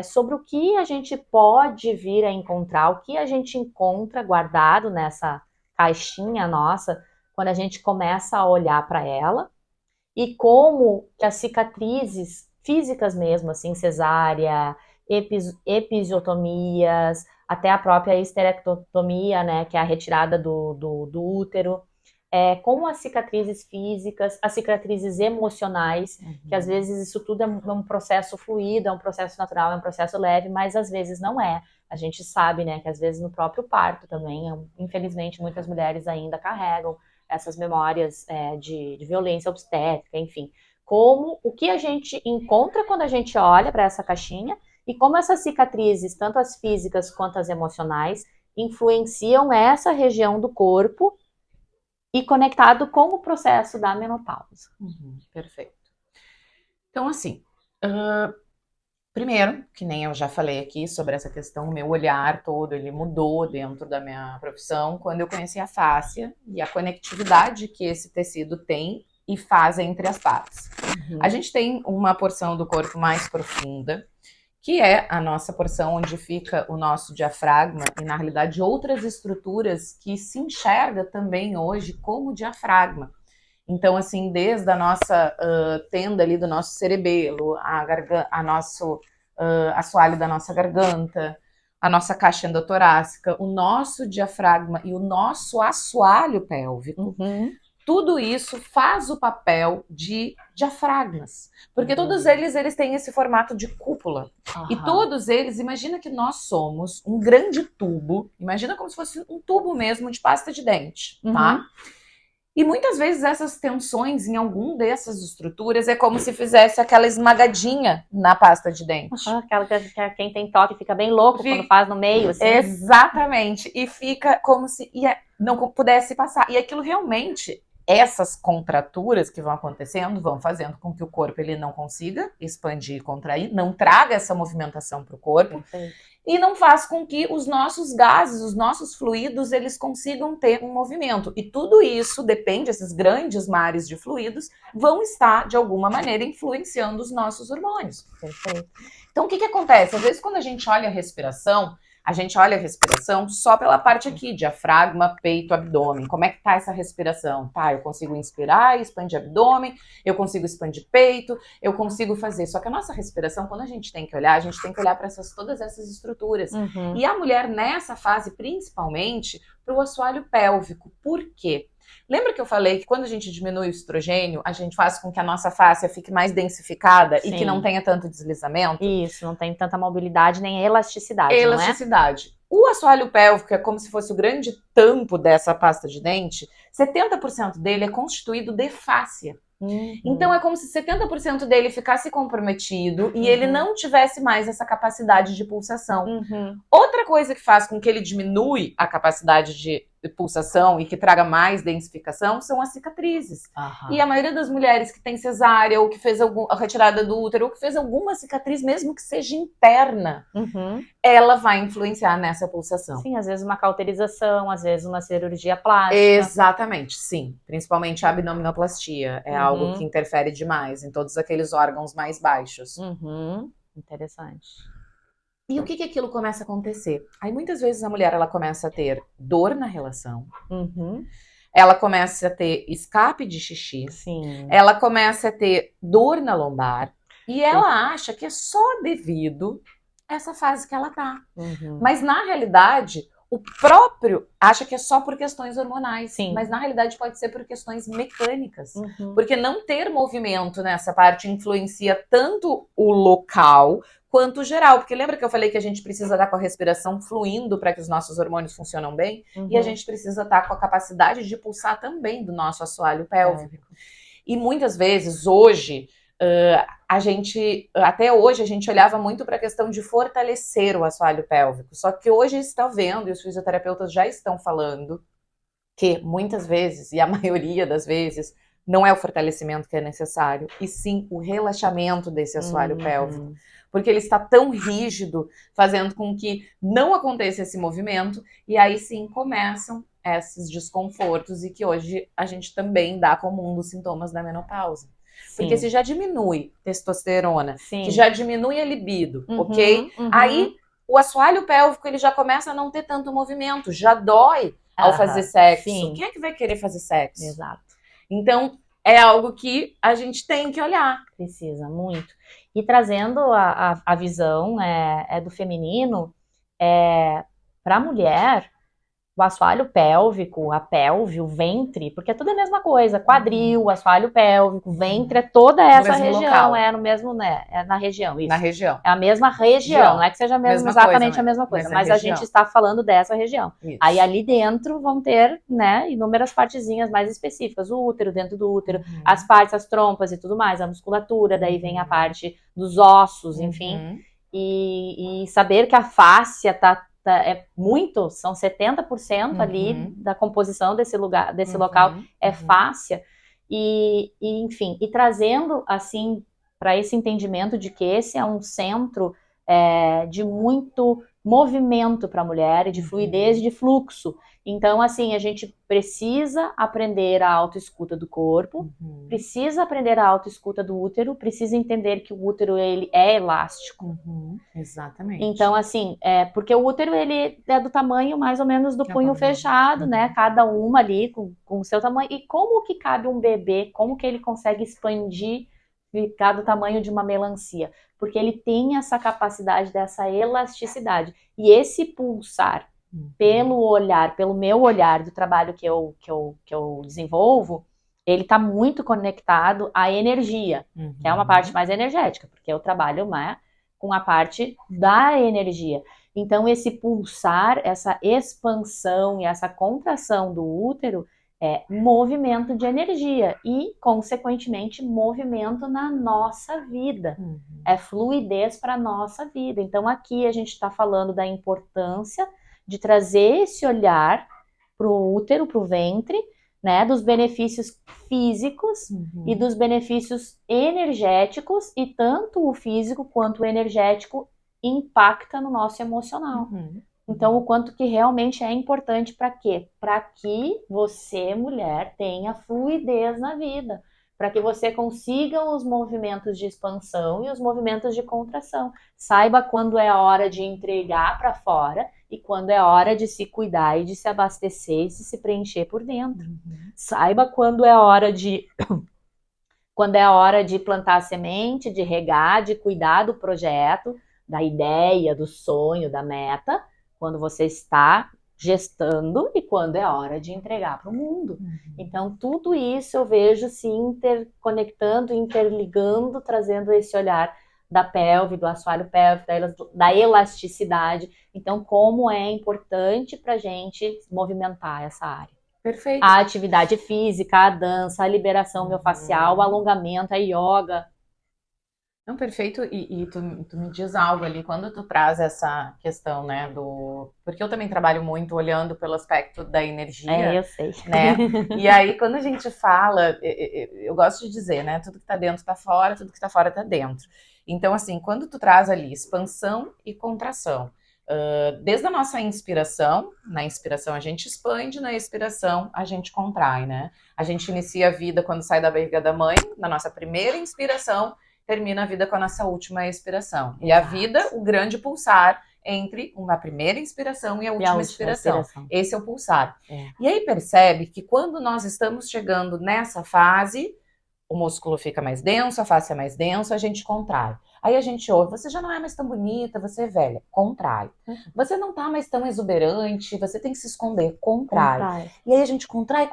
Speaker 1: sobre o que a gente pode vir a encontrar, o que a gente encontra guardado nessa caixinha nossa, quando a gente começa a olhar para ela. E como que as cicatrizes físicas mesmo, assim, cesárea, episiotomias, até a própria esterectomia, né, que é a retirada do útero, como as cicatrizes físicas, as cicatrizes emocionais, que às vezes isso tudo é um processo fluido, é um processo natural, é um processo leve, mas às vezes não é. A gente sabe, né, que às vezes no próprio parto também, infelizmente, muitas mulheres ainda carregam essas memórias de violência obstétrica, enfim. O que a gente encontra quando a gente olha para essa caixinha e como essas cicatrizes, tanto as físicas quanto as emocionais, influenciam essa região do corpo e conectado com o processo da menopausa.
Speaker 2: Perfeito. Então, assim, primeiro, que nem eu já falei aqui sobre essa questão, o meu olhar todo, ele mudou dentro da minha profissão quando eu conheci a fáscia e a conectividade que esse tecido tem e faz entre as partes. A gente tem uma porção do corpo mais profunda, que é a nossa porção onde fica o nosso diafragma e, na realidade, outras estruturas que se enxerga também hoje como diafragma. Então, assim, desde a nossa tenda ali do nosso cerebelo, assoalho da nossa garganta, a nossa caixa endotorácica, o nosso diafragma e o nosso assoalho pélvico, tudo isso faz o papel de diafragmas. Porque todos eles têm esse formato de cúpula. E todos eles, imagina que nós somos um grande tubo, imagina como se fosse um tubo mesmo de pasta de dente, tá? E muitas vezes essas tensões em algum dessas estruturas é como se fizesse aquela esmagadinha na pasta de dente.
Speaker 1: Aquela que quem tem toque fica bem louco quando faz no meio, assim.
Speaker 2: Exatamente. E fica como se não pudesse passar. E aquilo realmente, essas contraturas que vão acontecendo, vão fazendo com que o corpo ele não consiga expandir e contrair, não traga essa movimentação para o corpo.
Speaker 1: Perfeito.
Speaker 2: E não faz com que os nossos gases, os nossos fluidos, eles consigam ter um movimento. E tudo isso depende, esses grandes mares de fluidos vão estar, de alguma maneira, influenciando os nossos hormônios.
Speaker 1: Perfeito.
Speaker 2: Então, o que acontece? Às vezes, quando a gente olha a respiração só pela parte aqui, diafragma, peito, abdômen. Como é que tá essa respiração? Tá, eu consigo inspirar, expandir abdômen, eu consigo expandir peito, eu consigo fazer. Só que a nossa respiração, quando a gente tem que olhar para todas essas estruturas. E a mulher, nessa fase, principalmente, para o assoalho pélvico. Por quê? Lembra que eu falei que quando a gente diminui o estrogênio, a gente faz com que a nossa fáscia fique mais densificada e que não tenha tanto deslizamento?
Speaker 1: Isso, não tem tanta mobilidade nem elasticidade,
Speaker 2: Elasticidade. O assoalho pélvico é como se fosse o grande tampo dessa pasta de dente. 70% dele é constituído de fáscia. Então é como se 70% dele ficasse comprometido e ele não tivesse mais essa capacidade de pulsação. Outra coisa que faz com que ele diminui a capacidade de pulsação e que traga mais densificação são as cicatrizes. E a maioria das mulheres que tem cesárea ou que fez a retirada do útero ou que fez alguma cicatriz, mesmo que seja interna, ela vai influenciar nessa pulsação.
Speaker 1: Sim, às vezes uma cauterização, às vezes uma cirurgia plástica.
Speaker 2: Exatamente, sim. Principalmente a abdominoplastia. É algo que interfere demais em todos aqueles órgãos mais baixos.
Speaker 1: Interessante.
Speaker 2: E o que aquilo começa a acontecer? Aí muitas vezes a mulher ela começa a ter dor na relação, ela começa a ter escape de xixi, ela começa a ter dor na lombar e ela acha que é só devido a essa fase que ela tá. Mas na realidade, o próprio acha que é só por questões hormonais, mas na realidade pode ser por questões mecânicas. Porque não ter movimento nessa parte influencia tanto o local quanto o geral. Porque lembra que eu falei que a gente precisa estar com a respiração fluindo para que os nossos hormônios funcionem bem? E a gente precisa estar com a capacidade de pulsar também do nosso assoalho pélvico. E muitas vezes, hoje, A gente, até hoje, a gente olhava muito para a questão de fortalecer o assoalho pélvico. Só que hoje está vendo, e os fisioterapeutas já estão falando, que muitas vezes, e a maioria das vezes, não é o fortalecimento que é necessário, e sim o relaxamento desse assoalho pélvico. Porque ele está tão rígido, fazendo com que não aconteça esse movimento, e aí sim começam esses desconfortos, e que hoje a gente também dá como um dos sintomas da menopausa. Porque se já diminui testosterona, que já diminui a libido, ok? Aí o assoalho pélvico ele já começa a não ter tanto movimento, já dói ao fazer sexo.
Speaker 1: Sim.
Speaker 2: Quem é que vai querer fazer sexo?
Speaker 1: Exato.
Speaker 2: Então, é algo que a gente tem que olhar.
Speaker 1: Precisa, muito. E trazendo a visão do feminino, para a mulher, o assoalho pélvico, a pelve, o ventre, porque é tudo a mesma coisa, quadril, assoalho pélvico, ventre, é toda essa região, local. No mesmo, né, é na região, isso.
Speaker 2: Na região.
Speaker 1: É a mesma região, não é que seja exatamente
Speaker 2: coisa,
Speaker 1: a mesma coisa, mas
Speaker 2: a
Speaker 1: gente está falando dessa região.
Speaker 2: Isso.
Speaker 1: Aí ali dentro vão ter, né, inúmeras partezinhas mais específicas, o útero, dentro do útero, as partes, as trompas e tudo mais, a musculatura, daí vem a parte dos ossos, enfim, e saber que a fáscia são 70% ali da composição desse lugar, desse local é fáscia, enfim, e trazendo assim para esse entendimento de que esse é um centro de muito movimento para a mulher e de fluidez e de fluxo. Então, assim, a gente precisa aprender a autoescuta do corpo, precisa aprender a autoescuta do útero, precisa entender que o útero ele é elástico.
Speaker 2: Exatamente.
Speaker 1: Então, assim, porque o útero ele é do tamanho mais ou menos do punho fechado, né? Cada uma ali com o seu tamanho. E como que cabe um bebê, como que ele consegue expandir, ficar do tamanho de uma melancia? Porque ele tem essa capacidade dessa elasticidade. E esse pulsar pelo olhar, pelo meu olhar do trabalho que eu desenvolvo, ele está muito conectado à energia, que é uma parte mais energética, porque eu trabalho com a parte da energia. Então, esse pulsar, essa expansão e essa contração do útero é movimento de energia e, consequentemente, movimento na nossa vida. É fluidez para a nossa vida. Então, aqui a gente está falando da importância de trazer esse olhar para o útero, para o ventre, né, dos benefícios físicos e dos benefícios energéticos, e tanto o físico quanto o energético impacta no nosso emocional. Então, o quanto que realmente é importante para quê? Para que você, mulher, tenha fluidez na vida, para que você consiga os movimentos de expansão e os movimentos de contração. Saiba quando é a hora de entregar para fora e quando é hora de se cuidar e de se abastecer e de se preencher por dentro. Saiba quando é a hora de plantar a semente, de regar, de cuidar do projeto, da ideia, do sonho, da meta, quando você está gestando e quando é hora de entregar para o mundo. Então, tudo isso eu vejo se interconectando, interligando, trazendo esse olhar da pelve, do assoalho pélvico, da elasticidade. Então, como é importante para a gente movimentar essa área.
Speaker 2: Perfeito.
Speaker 1: A atividade física, a dança, a liberação miofascial, o alongamento, a yoga.
Speaker 2: Não, perfeito, e tu me diz algo ali, quando tu traz essa questão, né, porque eu também trabalho muito olhando pelo aspecto da energia.
Speaker 1: Eu sei.
Speaker 2: Né, e aí quando a gente fala, eu gosto de dizer, né, tudo que tá dentro tá fora, tudo que tá fora tá dentro. Então, assim, quando tu traz ali expansão e contração, desde a nossa inspiração, na inspiração a gente expande, na expiração a gente contrai, né, a gente inicia a vida quando sai da barriga da mãe, na nossa primeira inspiração, termina a vida com a nossa última expiração. E a vida, o grande pulsar entre uma primeira inspiração e a última expiração. Esse é o pulsar. E aí percebe que quando nós estamos chegando nessa fase, o músculo fica mais denso, a face é mais densa, a gente contrai. Aí a gente ouve, você já não é mais tão bonita, você é velha, contrai. Você não tá mais tão exuberante, você tem que se esconder, contrai. E aí a gente contrai.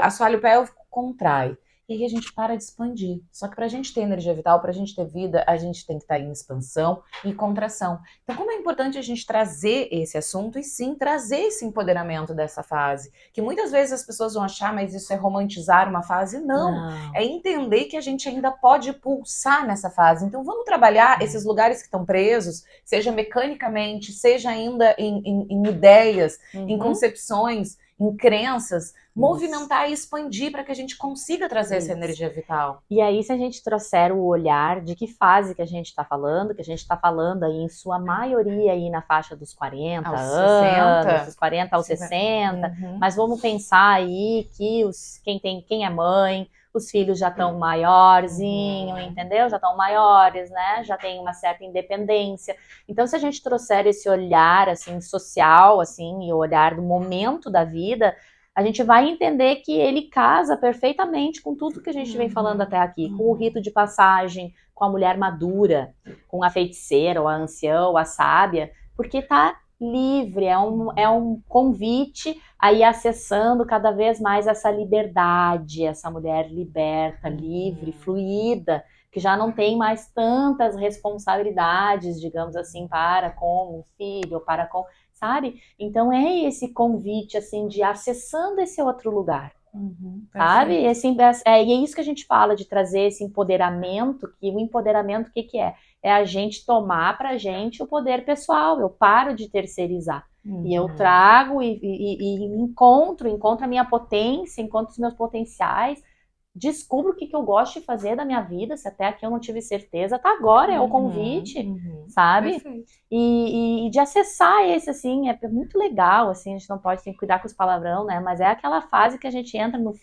Speaker 2: Assoalho pélvico, contrai. e aí a gente para de expandir. Só que para a gente ter energia vital, para a gente ter vida, a gente tem que estar em expansão e contração. Então, como é importante a gente trazer esse assunto e sim trazer esse empoderamento dessa fase, que muitas vezes as pessoas vão achar, mas isso é romantizar uma fase. Não, é entender que a gente ainda pode pulsar nessa fase. Então, vamos trabalhar esses lugares que estão presos, seja mecanicamente, seja ainda em ideias, em concepções, em crenças, movimentar e expandir para que a gente consiga trazer essa energia vital.
Speaker 1: E aí, se a gente trouxer o olhar de que fase que a gente está falando, que a gente está falando aí em sua maioria aí na faixa dos 40 anos, dos 40 aos 60, mas vamos pensar aí que quem é mãe, os filhos já estão maiorzinho, entendeu? Já estão maiores, né? Já tem uma certa independência. Então, se a gente trouxer esse olhar, assim, social, assim, e o olhar do momento da vida, a gente vai entender que ele casa perfeitamente com tudo que a gente vem falando até aqui, com o rito de passagem, com a mulher madura, com a feiticeira, ou a anciã, ou a sábia, porque tá livre, é um convite a ir acessando cada vez mais essa liberdade, essa mulher liberta, livre, fluida, que já não tem mais tantas responsabilidades, digamos assim, para com o filho, ou para com... sabe? Então é esse convite, assim, de acessando esse outro lugar, sabe? E é isso que a gente fala, de trazer esse empoderamento, que o empoderamento, o que é? É a gente tomar pra gente o poder pessoal, eu paro de terceirizar. E eu trago e encontro a minha potência, encontro os meus potenciais, descubro o que eu gosto de fazer da minha vida, se até aqui eu não tive certeza, tá agora, é o convite, sabe? E de acessar esse, assim, é muito legal, assim, a gente não pode, tem que cuidar com os palavrão, né? Mas é aquela fase que a gente entra no,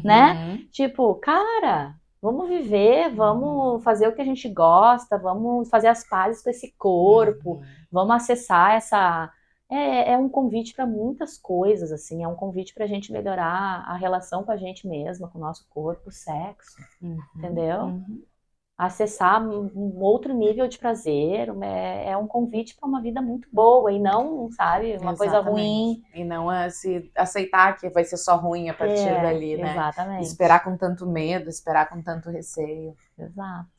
Speaker 1: né? Tipo, cara, vamos viver, vamos fazer o que a gente gosta, vamos fazer as pazes com esse corpo, vamos acessar essa... É um convite para muitas coisas, assim, é um convite para a gente melhorar a relação com a gente mesma, com o nosso corpo, o sexo, entendeu? Acessar um outro nível de prazer, é um convite para uma vida muito boa e não, sabe, uma coisa ruim.
Speaker 2: E não se aceitar que vai ser só ruim a partir dali, né?
Speaker 1: Exatamente.
Speaker 2: Esperar com tanto medo, esperar com tanto receio.
Speaker 1: Exato.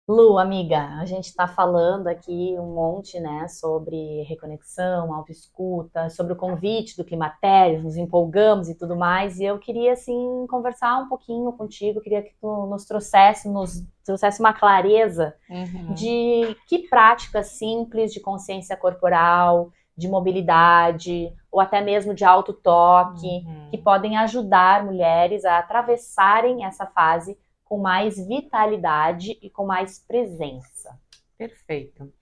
Speaker 1: Lu, amiga, a gente está falando aqui um monte, né, sobre reconexão, autoescuta, sobre o convite do climatério, nos empolgamos e tudo mais, e eu queria, assim, conversar um pouquinho contigo, queria que tu nos trouxesse uma clareza de que práticas simples de consciência corporal, de mobilidade, ou até mesmo de autotoque, que podem ajudar mulheres a atravessarem essa fase com mais vitalidade e com mais presença.
Speaker 2: Perfeito.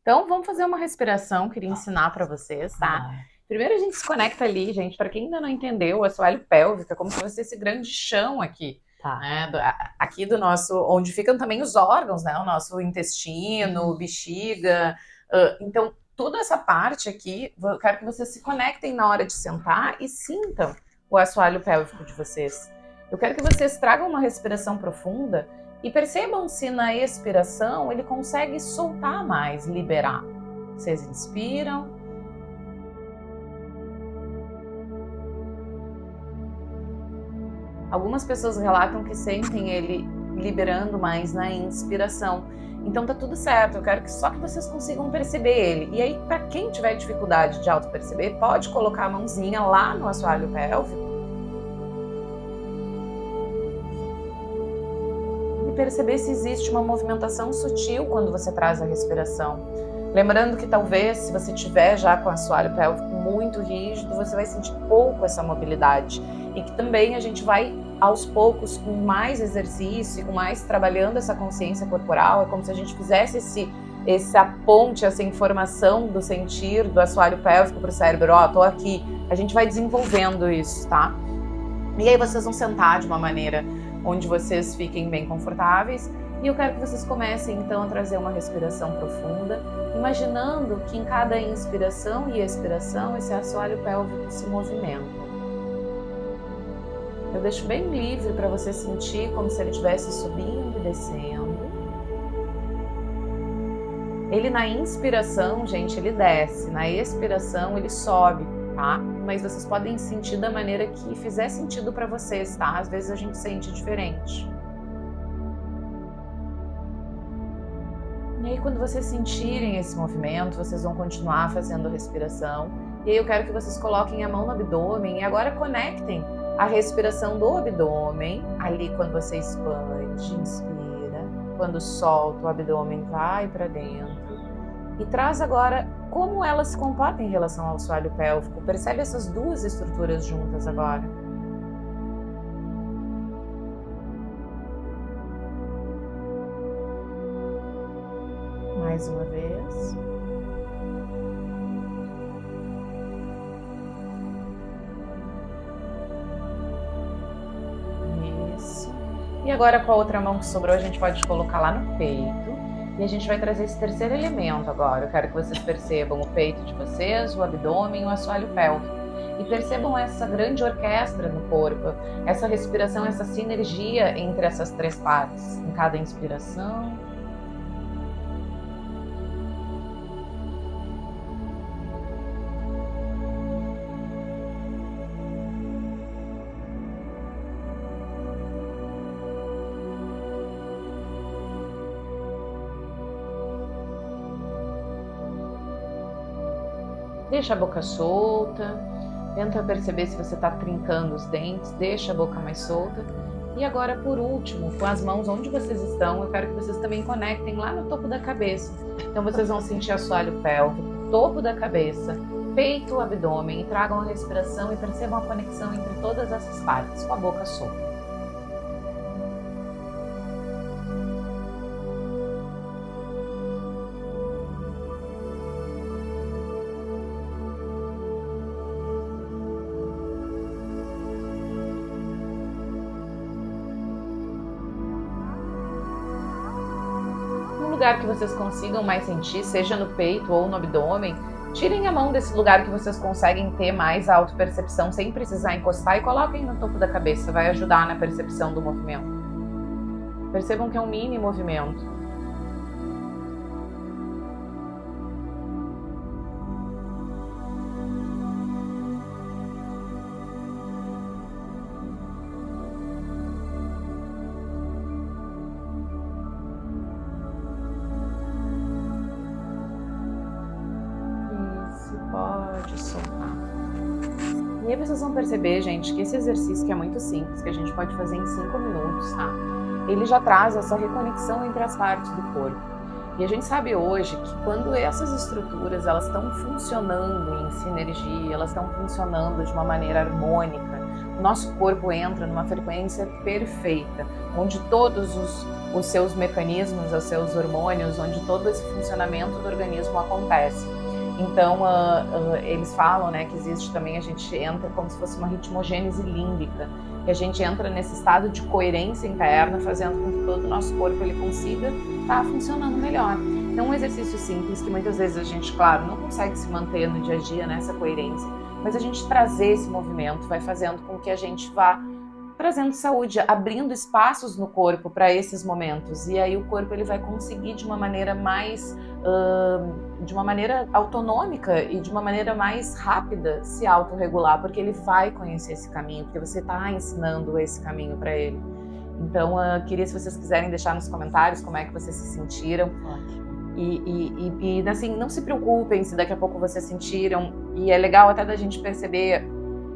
Speaker 2: Então, vamos fazer uma respiração, queria ensinar para vocês, tá? Primeiro a gente se conecta ali, gente, para quem ainda não entendeu, o assoalho pélvico é como se fosse esse grande chão aqui, né? Aqui do nosso, onde ficam também os órgãos, né? O nosso intestino, bexiga, então toda essa parte aqui, eu quero que vocês se conectem na hora de sentar e sintam o assoalho pélvico de vocês. Eu quero que vocês tragam uma respiração profunda e percebam se na expiração ele consegue soltar mais, liberar. Vocês inspiram. Algumas pessoas relatam que sentem ele liberando mais na inspiração. Então tá tudo certo, eu quero que só que vocês consigam perceber ele. E aí, para quem tiver dificuldade de auto-perceber, pode colocar a mãozinha lá no assoalho pélvico perceber se existe uma movimentação sutil quando você traz a respiração. Lembrando que talvez, se você tiver já com o assoalho pélvico muito rígido, você vai sentir pouco essa mobilidade. E que também a gente vai, aos poucos, com mais exercício e com mais trabalhando essa consciência corporal, é como se a gente fizesse essa ponte, essa informação do sentir do assoalho pélvico para o cérebro. Ó, tô aqui. A gente vai desenvolvendo isso, tá? E aí vocês vão sentar de uma maneira onde vocês fiquem bem confortáveis, e eu quero que vocês comecem então a trazer uma respiração profunda, imaginando que em cada inspiração e expiração esse assoalho pélvico se movimenta. Eu deixo bem livre para você sentir como se ele estivesse subindo e descendo. Ele na inspiração, gente, ele desce, na expiração ele sobe. tá? Mas vocês podem sentir da maneira que fizer sentido para vocês, tá? Às vezes a gente sente diferente. E aí, quando vocês sentirem esse movimento, vocês vão continuar fazendo a respiração. E aí eu quero que vocês coloquem a mão no abdômen e agora conectem a respiração do abdômen. Ali quando você expande, inspira. Quando solta, o abdômen vai para dentro. E traz agora como ela se comporta em relação ao assoalho pélvico. Percebe essas duas estruturas juntas agora. Mais uma vez. Isso. E agora com a outra mão que sobrou, a gente pode colocar lá no peito. E a gente vai trazer esse terceiro elemento agora. Eu quero que vocês percebam o peito de vocês, o abdômen e o assoalho pélvico. E percebam essa grande orquestra no corpo, essa respiração, essa sinergia entre essas três partes. Em cada inspiração. Deixa a boca solta, tenta perceber se você está trincando os dentes, deixa a boca mais solta. E agora, por último, com as mãos onde vocês estão, eu quero que vocês também conectem lá no topo da cabeça. Então vocês vão sentir assoalho pélvico, topo da cabeça, peito, abdômen, e tragam a respiração e percebam a conexão entre todas essas partes, com a boca solta. Lugar que vocês consigam mais sentir, seja no peito ou no abdômen, tirem a mão desse lugar que vocês conseguem ter mais autopercepção sem precisar encostar e coloquem no topo da cabeça, vai ajudar na percepção do movimento. Percebam que é um mini movimento. Pode soltar. E aí vocês vão perceber, gente, que esse exercício que é muito simples, que a gente pode fazer em 5 minutos, tá? Ele já traz essa reconexão entre as partes do corpo. E a gente sabe hoje que quando essas estruturas elas estão funcionando em sinergia, elas estão funcionando de uma maneira harmônica, o nosso corpo entra numa frequência perfeita, onde todos os seus mecanismos, os seus hormônios, onde todo esse funcionamento do organismo acontece. Então, eles falam, né, que existe também, a gente entra como se fosse uma ritmogênese límbica, que a gente entra nesse estado de coerência interna, fazendo com que todo o nosso corpo ele consiga estar funcionando melhor. Então, um exercício simples, que muitas vezes a gente, claro, não consegue se manter no dia a dia nessa coerência, mas a gente trazer esse movimento vai fazendo com que a gente vá trazendo saúde, abrindo espaços no corpo para esses momentos. E aí o corpo ele vai conseguir de uma maneira mais, de uma maneira autonômica e de uma maneira mais rápida se autorregular, porque ele vai conhecer esse caminho, porque você está ensinando esse caminho para ele. Então, queria, se vocês quiserem deixar nos comentários como é que vocês se sentiram. E assim, não se preocupem se daqui a pouco vocês sentiram. E é legal até da gente perceber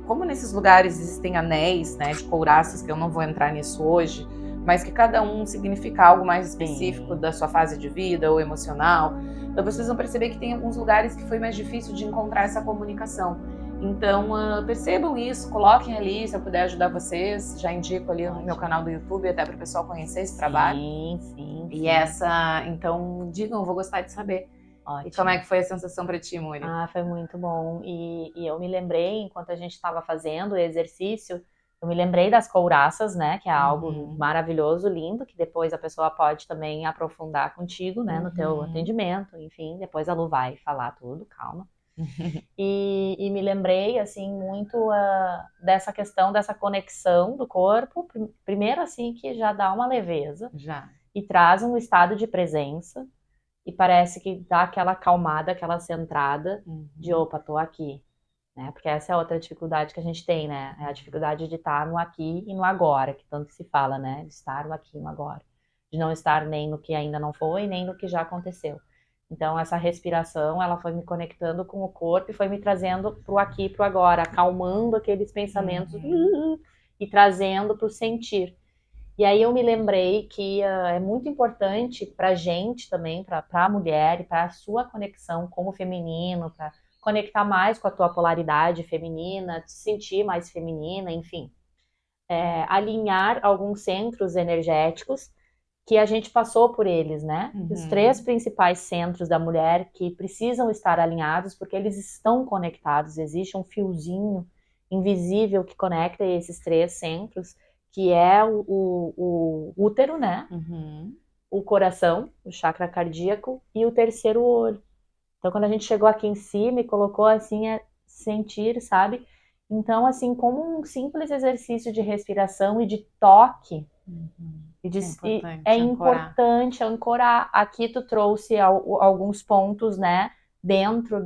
Speaker 2: como nesses lugares existem anéis, né, de couraças, que eu não vou entrar nisso hoje, mas que cada um significa algo mais específico da sua fase de vida ou emocional. Então vocês vão perceber que tem alguns lugares que foi mais difícil de encontrar essa comunicação. Então percebam isso, coloquem ali, se eu puder ajudar vocês, já indico ali no meu canal do YouTube, até para o pessoal conhecer esse trabalho.
Speaker 1: Sim.
Speaker 2: E então digam, eu vou gostar de saber. Ótimo. E como é que foi a sensação para ti, Muri?
Speaker 1: Foi muito bom. E eu me lembrei, enquanto a gente estava fazendo o exercício, eu me lembrei das couraças, né? Que é algo maravilhoso, lindo, que depois a pessoa pode também aprofundar contigo, né? No teu atendimento, enfim. Depois a Lu vai falar tudo, calma. E me lembrei, assim, muito dessa questão, dessa conexão do corpo. Primeiro, assim, que já dá uma leveza.
Speaker 2: Já.
Speaker 1: E traz um estado de presença. E parece que dá aquela acalmada, aquela centrada de opa, tô aqui. né? Porque essa é outra dificuldade que a gente tem, né? É a dificuldade de estar no aqui e no agora, que tanto se fala, né? De estar no aqui e no agora. De não estar nem no que ainda não foi, nem no que já aconteceu. Então, essa respiração, ela foi me conectando com o corpo e foi me trazendo pro aqui e pro agora, acalmando aqueles pensamentos e trazendo pro sentir. E aí eu me lembrei que é muito importante para a gente também, para a mulher e para a sua conexão como feminino, para conectar mais com a tua polaridade feminina, te sentir mais feminina, enfim, alinhar alguns centros energéticos que a gente passou por eles, né? Os 3 principais centros da mulher que precisam estar alinhados porque eles estão conectados, existe um fiozinho invisível que conecta esses 3 centros, que é o útero, né? O coração, o chakra cardíaco e o terceiro olho. Então, quando a gente chegou aqui em cima e colocou assim, é sentir, sabe? Então, assim, como um simples exercício de respiração e de toque, é importante ancorar. Aqui tu trouxe alguns pontos, né? Dentro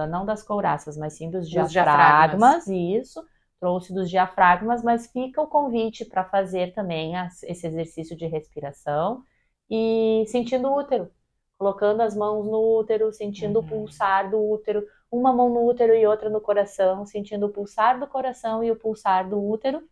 Speaker 1: não das couraças, mas sim dos diafragmas, isso. Trouxe dos diafragmas, mas fica o convite para fazer também esse exercício de respiração e sentindo o útero, colocando as mãos no útero, sentindo o pulsar do útero, uma mão no útero e outra no coração, sentindo o pulsar do coração e o pulsar do útero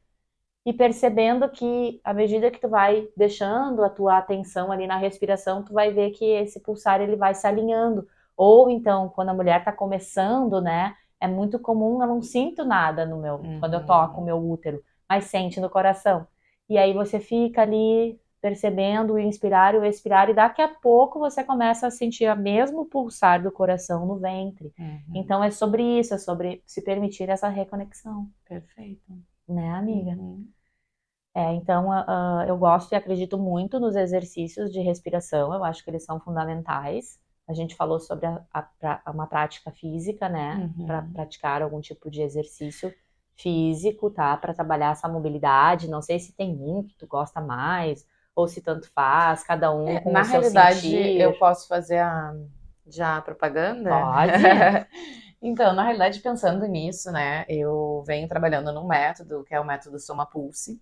Speaker 1: e percebendo que à medida que tu vai deixando a tua atenção ali na respiração, tu vai ver que esse pulsar ele vai se alinhando. Ou então, quando a mulher está começando, né? É muito comum, eu não sinto nada no meu, quando eu toco o meu útero, mas sente no coração. E aí você fica ali percebendo o inspirar e o expirar, e daqui a pouco você começa a sentir o mesmo pulsar do coração no ventre. Então é sobre isso, é sobre se permitir essa reconexão.
Speaker 2: Perfeito.
Speaker 1: Né, amiga? Então, eu gosto e acredito muito nos exercícios de respiração, eu acho que eles são fundamentais. A gente falou sobre uma prática física, né? Para praticar algum tipo de exercício físico, tá? Para trabalhar essa mobilidade. Não sei se tem um que tu gosta mais, ou se tanto faz, cada um com
Speaker 2: Na
Speaker 1: o seu
Speaker 2: realidade,
Speaker 1: sentir.
Speaker 2: eu posso fazer já a propaganda?
Speaker 1: Pode.
Speaker 2: Então, na realidade, pensando nisso, né, eu venho trabalhando num método, que é o método Soma Pulse,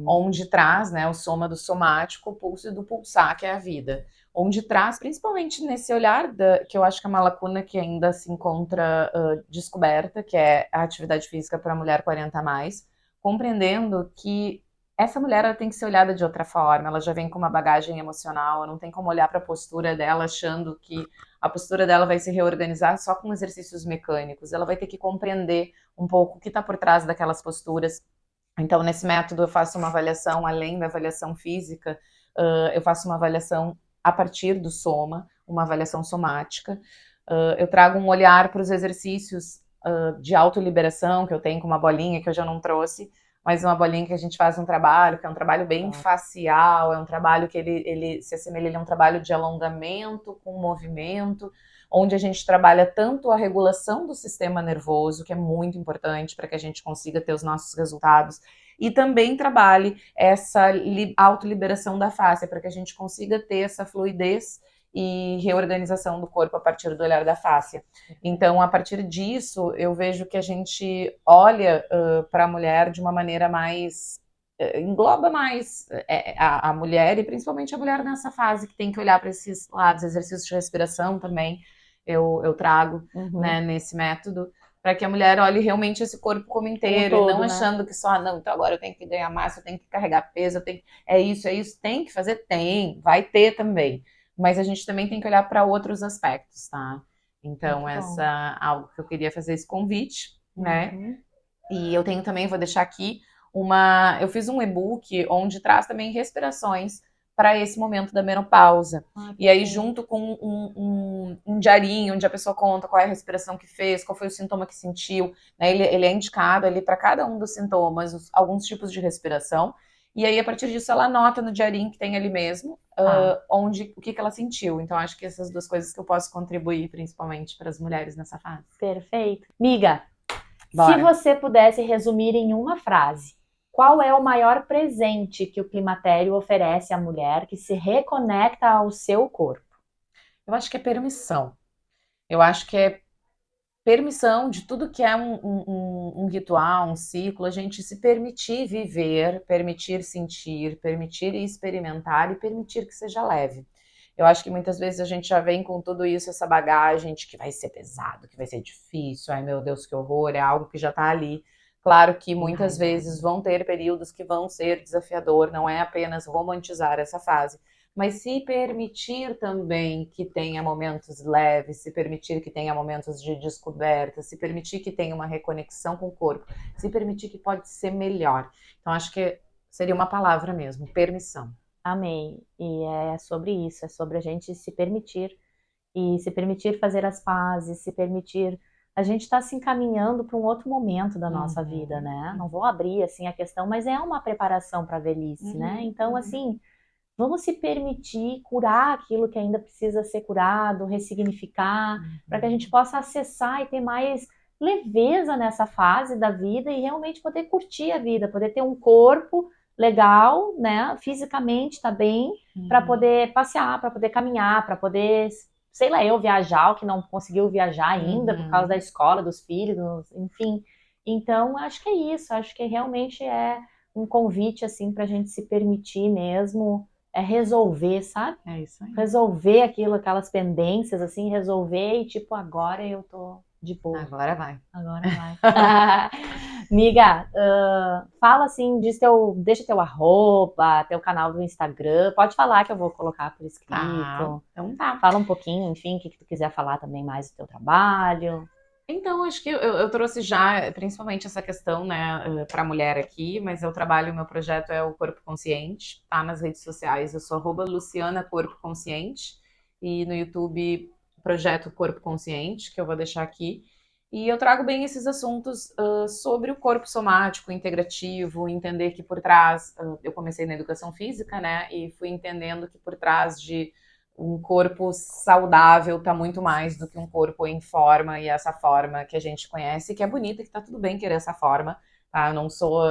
Speaker 2: onde traz, né, o soma do somático, o pulse do pulsar, que é a vida. Onde traz, principalmente nesse olhar, que eu acho que é uma lacuna que ainda se encontra descoberta, que é a atividade física para a mulher 40 a mais, compreendendo que essa mulher ela tem que ser olhada de outra forma, ela já vem com uma bagagem emocional, não tem como olhar para a postura dela achando que a postura dela vai se reorganizar só com exercícios mecânicos, ela vai ter que compreender um pouco o que está por trás daquelas posturas. Então, nesse método, eu faço uma avaliação, além da avaliação física, eu faço uma avaliação a partir do soma, uma avaliação somática. Eu trago um olhar para os exercícios de autoliberação, que eu tenho com uma bolinha que eu já não trouxe, mas uma bolinha que a gente faz um trabalho, que é um trabalho bem facial, é um trabalho que ele se assemelha, ele é um trabalho de alongamento com movimento, onde a gente trabalha tanto a regulação do sistema nervoso, que é muito importante para que a gente consiga ter os nossos resultados, e também trabalhe essa autoliberação da face, para que a gente consiga ter essa fluidez e reorganização do corpo a partir do olhar da face. Então, a partir disso, eu vejo que a gente olha para a mulher de uma maneira mais... engloba mais a mulher, e principalmente a mulher nessa fase, que tem que olhar para esses lados, exercícios de respiração também, eu trago né, nesse método, para que a mulher olhe realmente esse corpo como inteiro, todo, e não achando que só, não, então agora eu tenho que ganhar massa, eu tenho que carregar peso, é isso, tem que fazer, vai ter também. Mas a gente também tem que olhar para outros aspectos, tá? Então, algo que eu queria fazer esse convite, né? E eu tenho também, vou deixar aqui, eu fiz um e-book onde traz também respirações para esse momento da menopausa. E aí, junto com um diarinho, onde a pessoa conta qual é a respiração que fez, qual foi o sintoma que sentiu, né? Ele é indicado ali para cada um dos sintomas, alguns tipos de respiração. E aí, a partir disso, ela anota no diarinho que tem ali mesmo, o que ela sentiu. Então, acho que essas duas coisas que eu posso contribuir, principalmente para as mulheres nessa fase.
Speaker 1: Perfeito. Miga,
Speaker 2: bora.
Speaker 1: Se você pudesse resumir em uma frase, qual é o maior presente que o climatério oferece à mulher que se reconecta ao seu corpo?
Speaker 2: Eu acho que é permissão. Eu acho que é permissão de tudo que é um ritual, um ciclo, a gente se permitir viver, permitir sentir, permitir experimentar e permitir que seja leve. Eu acho que muitas vezes a gente já vem com tudo isso, essa bagagem de que vai ser pesado, que vai ser difícil, ai meu Deus, que horror, é algo que já está ali. Claro que muitas vezes vão ter períodos que vão ser desafiador, não é apenas romantizar essa fase, mas se permitir também que tenha momentos leves, se permitir que tenha momentos de descoberta, se permitir que tenha uma reconexão com o corpo, se permitir que pode ser melhor. Então, acho que seria uma palavra mesmo, permissão.
Speaker 1: Amei. E é sobre isso, é sobre a gente se permitir e se permitir fazer as pazes, se permitir. A gente está se encaminhando para um outro momento da nossa vida, né? Não vou abrir assim a questão, mas é uma preparação para a velhice, né? Então, assim, vamos se permitir curar aquilo que ainda precisa ser curado, ressignificar, para que a gente possa acessar e ter mais leveza nessa fase da vida e realmente poder curtir a vida, poder ter um corpo legal, né, fisicamente tá bem, para poder passear, para poder caminhar, para poder, sei lá, eu viajar, o que não conseguiu viajar ainda por causa da escola, dos filhos, enfim. Então, acho que é isso, acho que realmente é um convite, assim, pra gente se permitir mesmo resolver, sabe?
Speaker 2: É isso aí.
Speaker 1: Resolver aquilo, aquelas pendências, assim, resolver e tipo, agora eu tô de boa.
Speaker 2: Agora vai.
Speaker 1: Agora vai. Miga, fala assim, deixa teu arroba, teu canal do Instagram. Pode falar que eu vou colocar por escrito.
Speaker 2: Então tá.
Speaker 1: Fala um pouquinho, enfim, o que tu quiser falar também mais do teu trabalho.
Speaker 2: Então, acho que eu trouxe já, principalmente essa questão, né, para mulher aqui, mas eu trabalho, meu projeto é o Corpo Consciente, tá nas redes sociais, eu sou @Luciana Corpo Consciente, e no YouTube, Projeto Corpo Consciente, que eu vou deixar aqui, e eu trago bem esses assuntos sobre o corpo somático, integrativo, entender que por trás, eu comecei na educação física, né, e fui entendendo que por trás de um corpo saudável tá muito mais do que um corpo em forma, e essa forma que a gente conhece, que é bonita, que tá tudo bem querer essa forma, tá? Eu não sou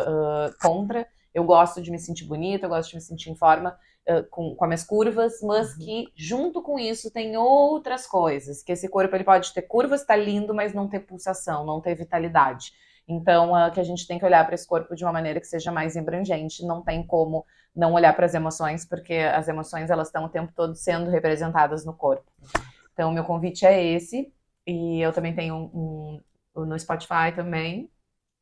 Speaker 2: contra, eu gosto de me sentir bonita, eu gosto de me sentir em forma, com as minhas curvas, mas que junto com isso tem outras coisas, que esse corpo ele pode ter curvas, tá lindo, mas não ter pulsação, não ter vitalidade. Então, que a gente tem que olhar para esse corpo de uma maneira que seja mais abrangente, não tem como não olhar para as emoções, porque as emoções elas estão o tempo todo sendo representadas no corpo. Então, meu convite é esse, e eu também tenho no Spotify também,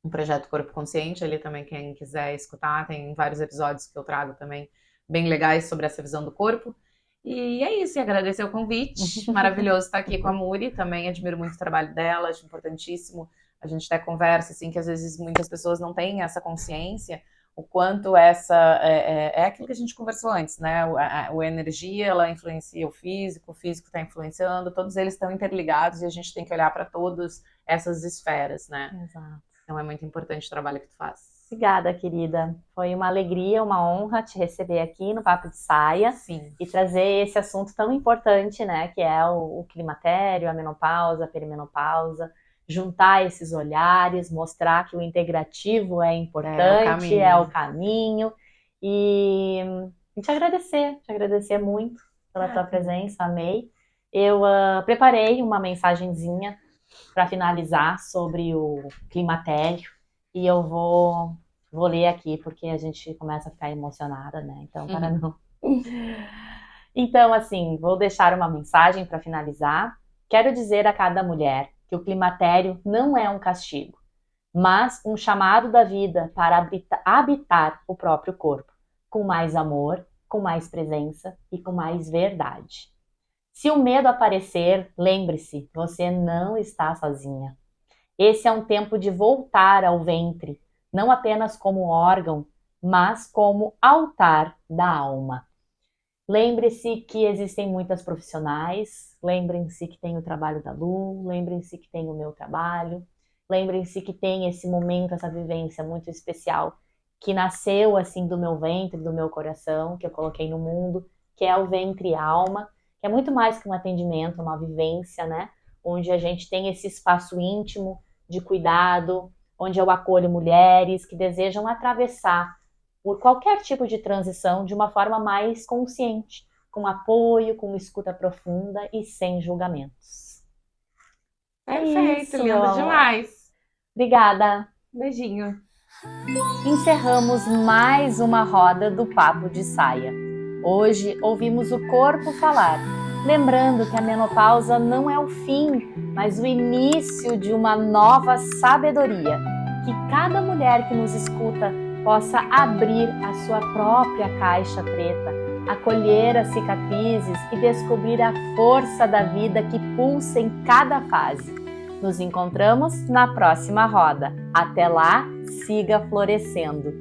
Speaker 2: um projeto Corpo Consciente, ali também quem quiser escutar, tem vários episódios que eu trago também bem legais sobre essa visão do corpo. E é isso, e agradecer o convite, maravilhoso estar aqui com a Muri, também admiro muito o trabalho dela, acho importantíssimo a gente ter conversa, assim, que às vezes muitas pessoas não têm essa consciência, o quanto essa é aquilo que a gente conversou antes, né? A energia ela influencia o físico está influenciando, todos eles estão interligados e a gente tem que olhar para todas essas esferas, né?
Speaker 1: Exato.
Speaker 2: Então é muito importante o trabalho que tu faz.
Speaker 1: Obrigada, querida. Foi uma alegria, uma honra te receber aqui no Papo de Saia.
Speaker 2: Sim.
Speaker 1: E trazer esse assunto tão importante, né? Que é o climatério, a menopausa, a perimenopausa. Juntar esses olhares, mostrar que o integrativo é importante, é o caminho. E te agradecer muito pela tua presença, amei. Eu preparei uma mensagenzinha para finalizar sobre o climatério e eu vou ler aqui porque a gente começa a ficar emocionada, né? Então, para não. Então, assim, vou deixar uma mensagem para finalizar. Quero dizer a cada mulher que o climatério não é um castigo, mas um chamado da vida para habitar o próprio corpo, com mais amor, com mais presença e com mais verdade. Se o medo aparecer, lembre-se, você não está sozinha. Esse é um tempo de voltar ao ventre, não apenas como órgão, mas como altar da alma. Lembre-se que existem muitas profissionais, lembrem-se que tem o trabalho da Lu, lembrem-se que tem o meu trabalho, lembrem-se que tem esse momento, essa vivência muito especial, que nasceu assim do meu ventre, do meu coração, que eu coloquei no mundo, que é o ventre alma, que é muito mais que um atendimento, uma vivência, né? Onde a gente tem esse espaço íntimo de cuidado, onde eu acolho mulheres que desejam atravessar por qualquer tipo de transição de uma forma mais consciente, com apoio, com escuta profunda e sem julgamentos.
Speaker 2: Perfeito,
Speaker 1: isso.
Speaker 2: lindo demais.
Speaker 1: Obrigada.
Speaker 2: Beijinho.
Speaker 1: Encerramos mais uma roda do Papo de Saia. Hoje ouvimos o corpo falar, lembrando que a menopausa não é o fim, mas o início de uma nova sabedoria. Que cada mulher que nos escuta possa abrir a sua própria caixa preta, acolher as cicatrizes e descobrir a força da vida que pulsa em cada fase. Nos encontramos na próxima roda. Até lá, siga florescendo.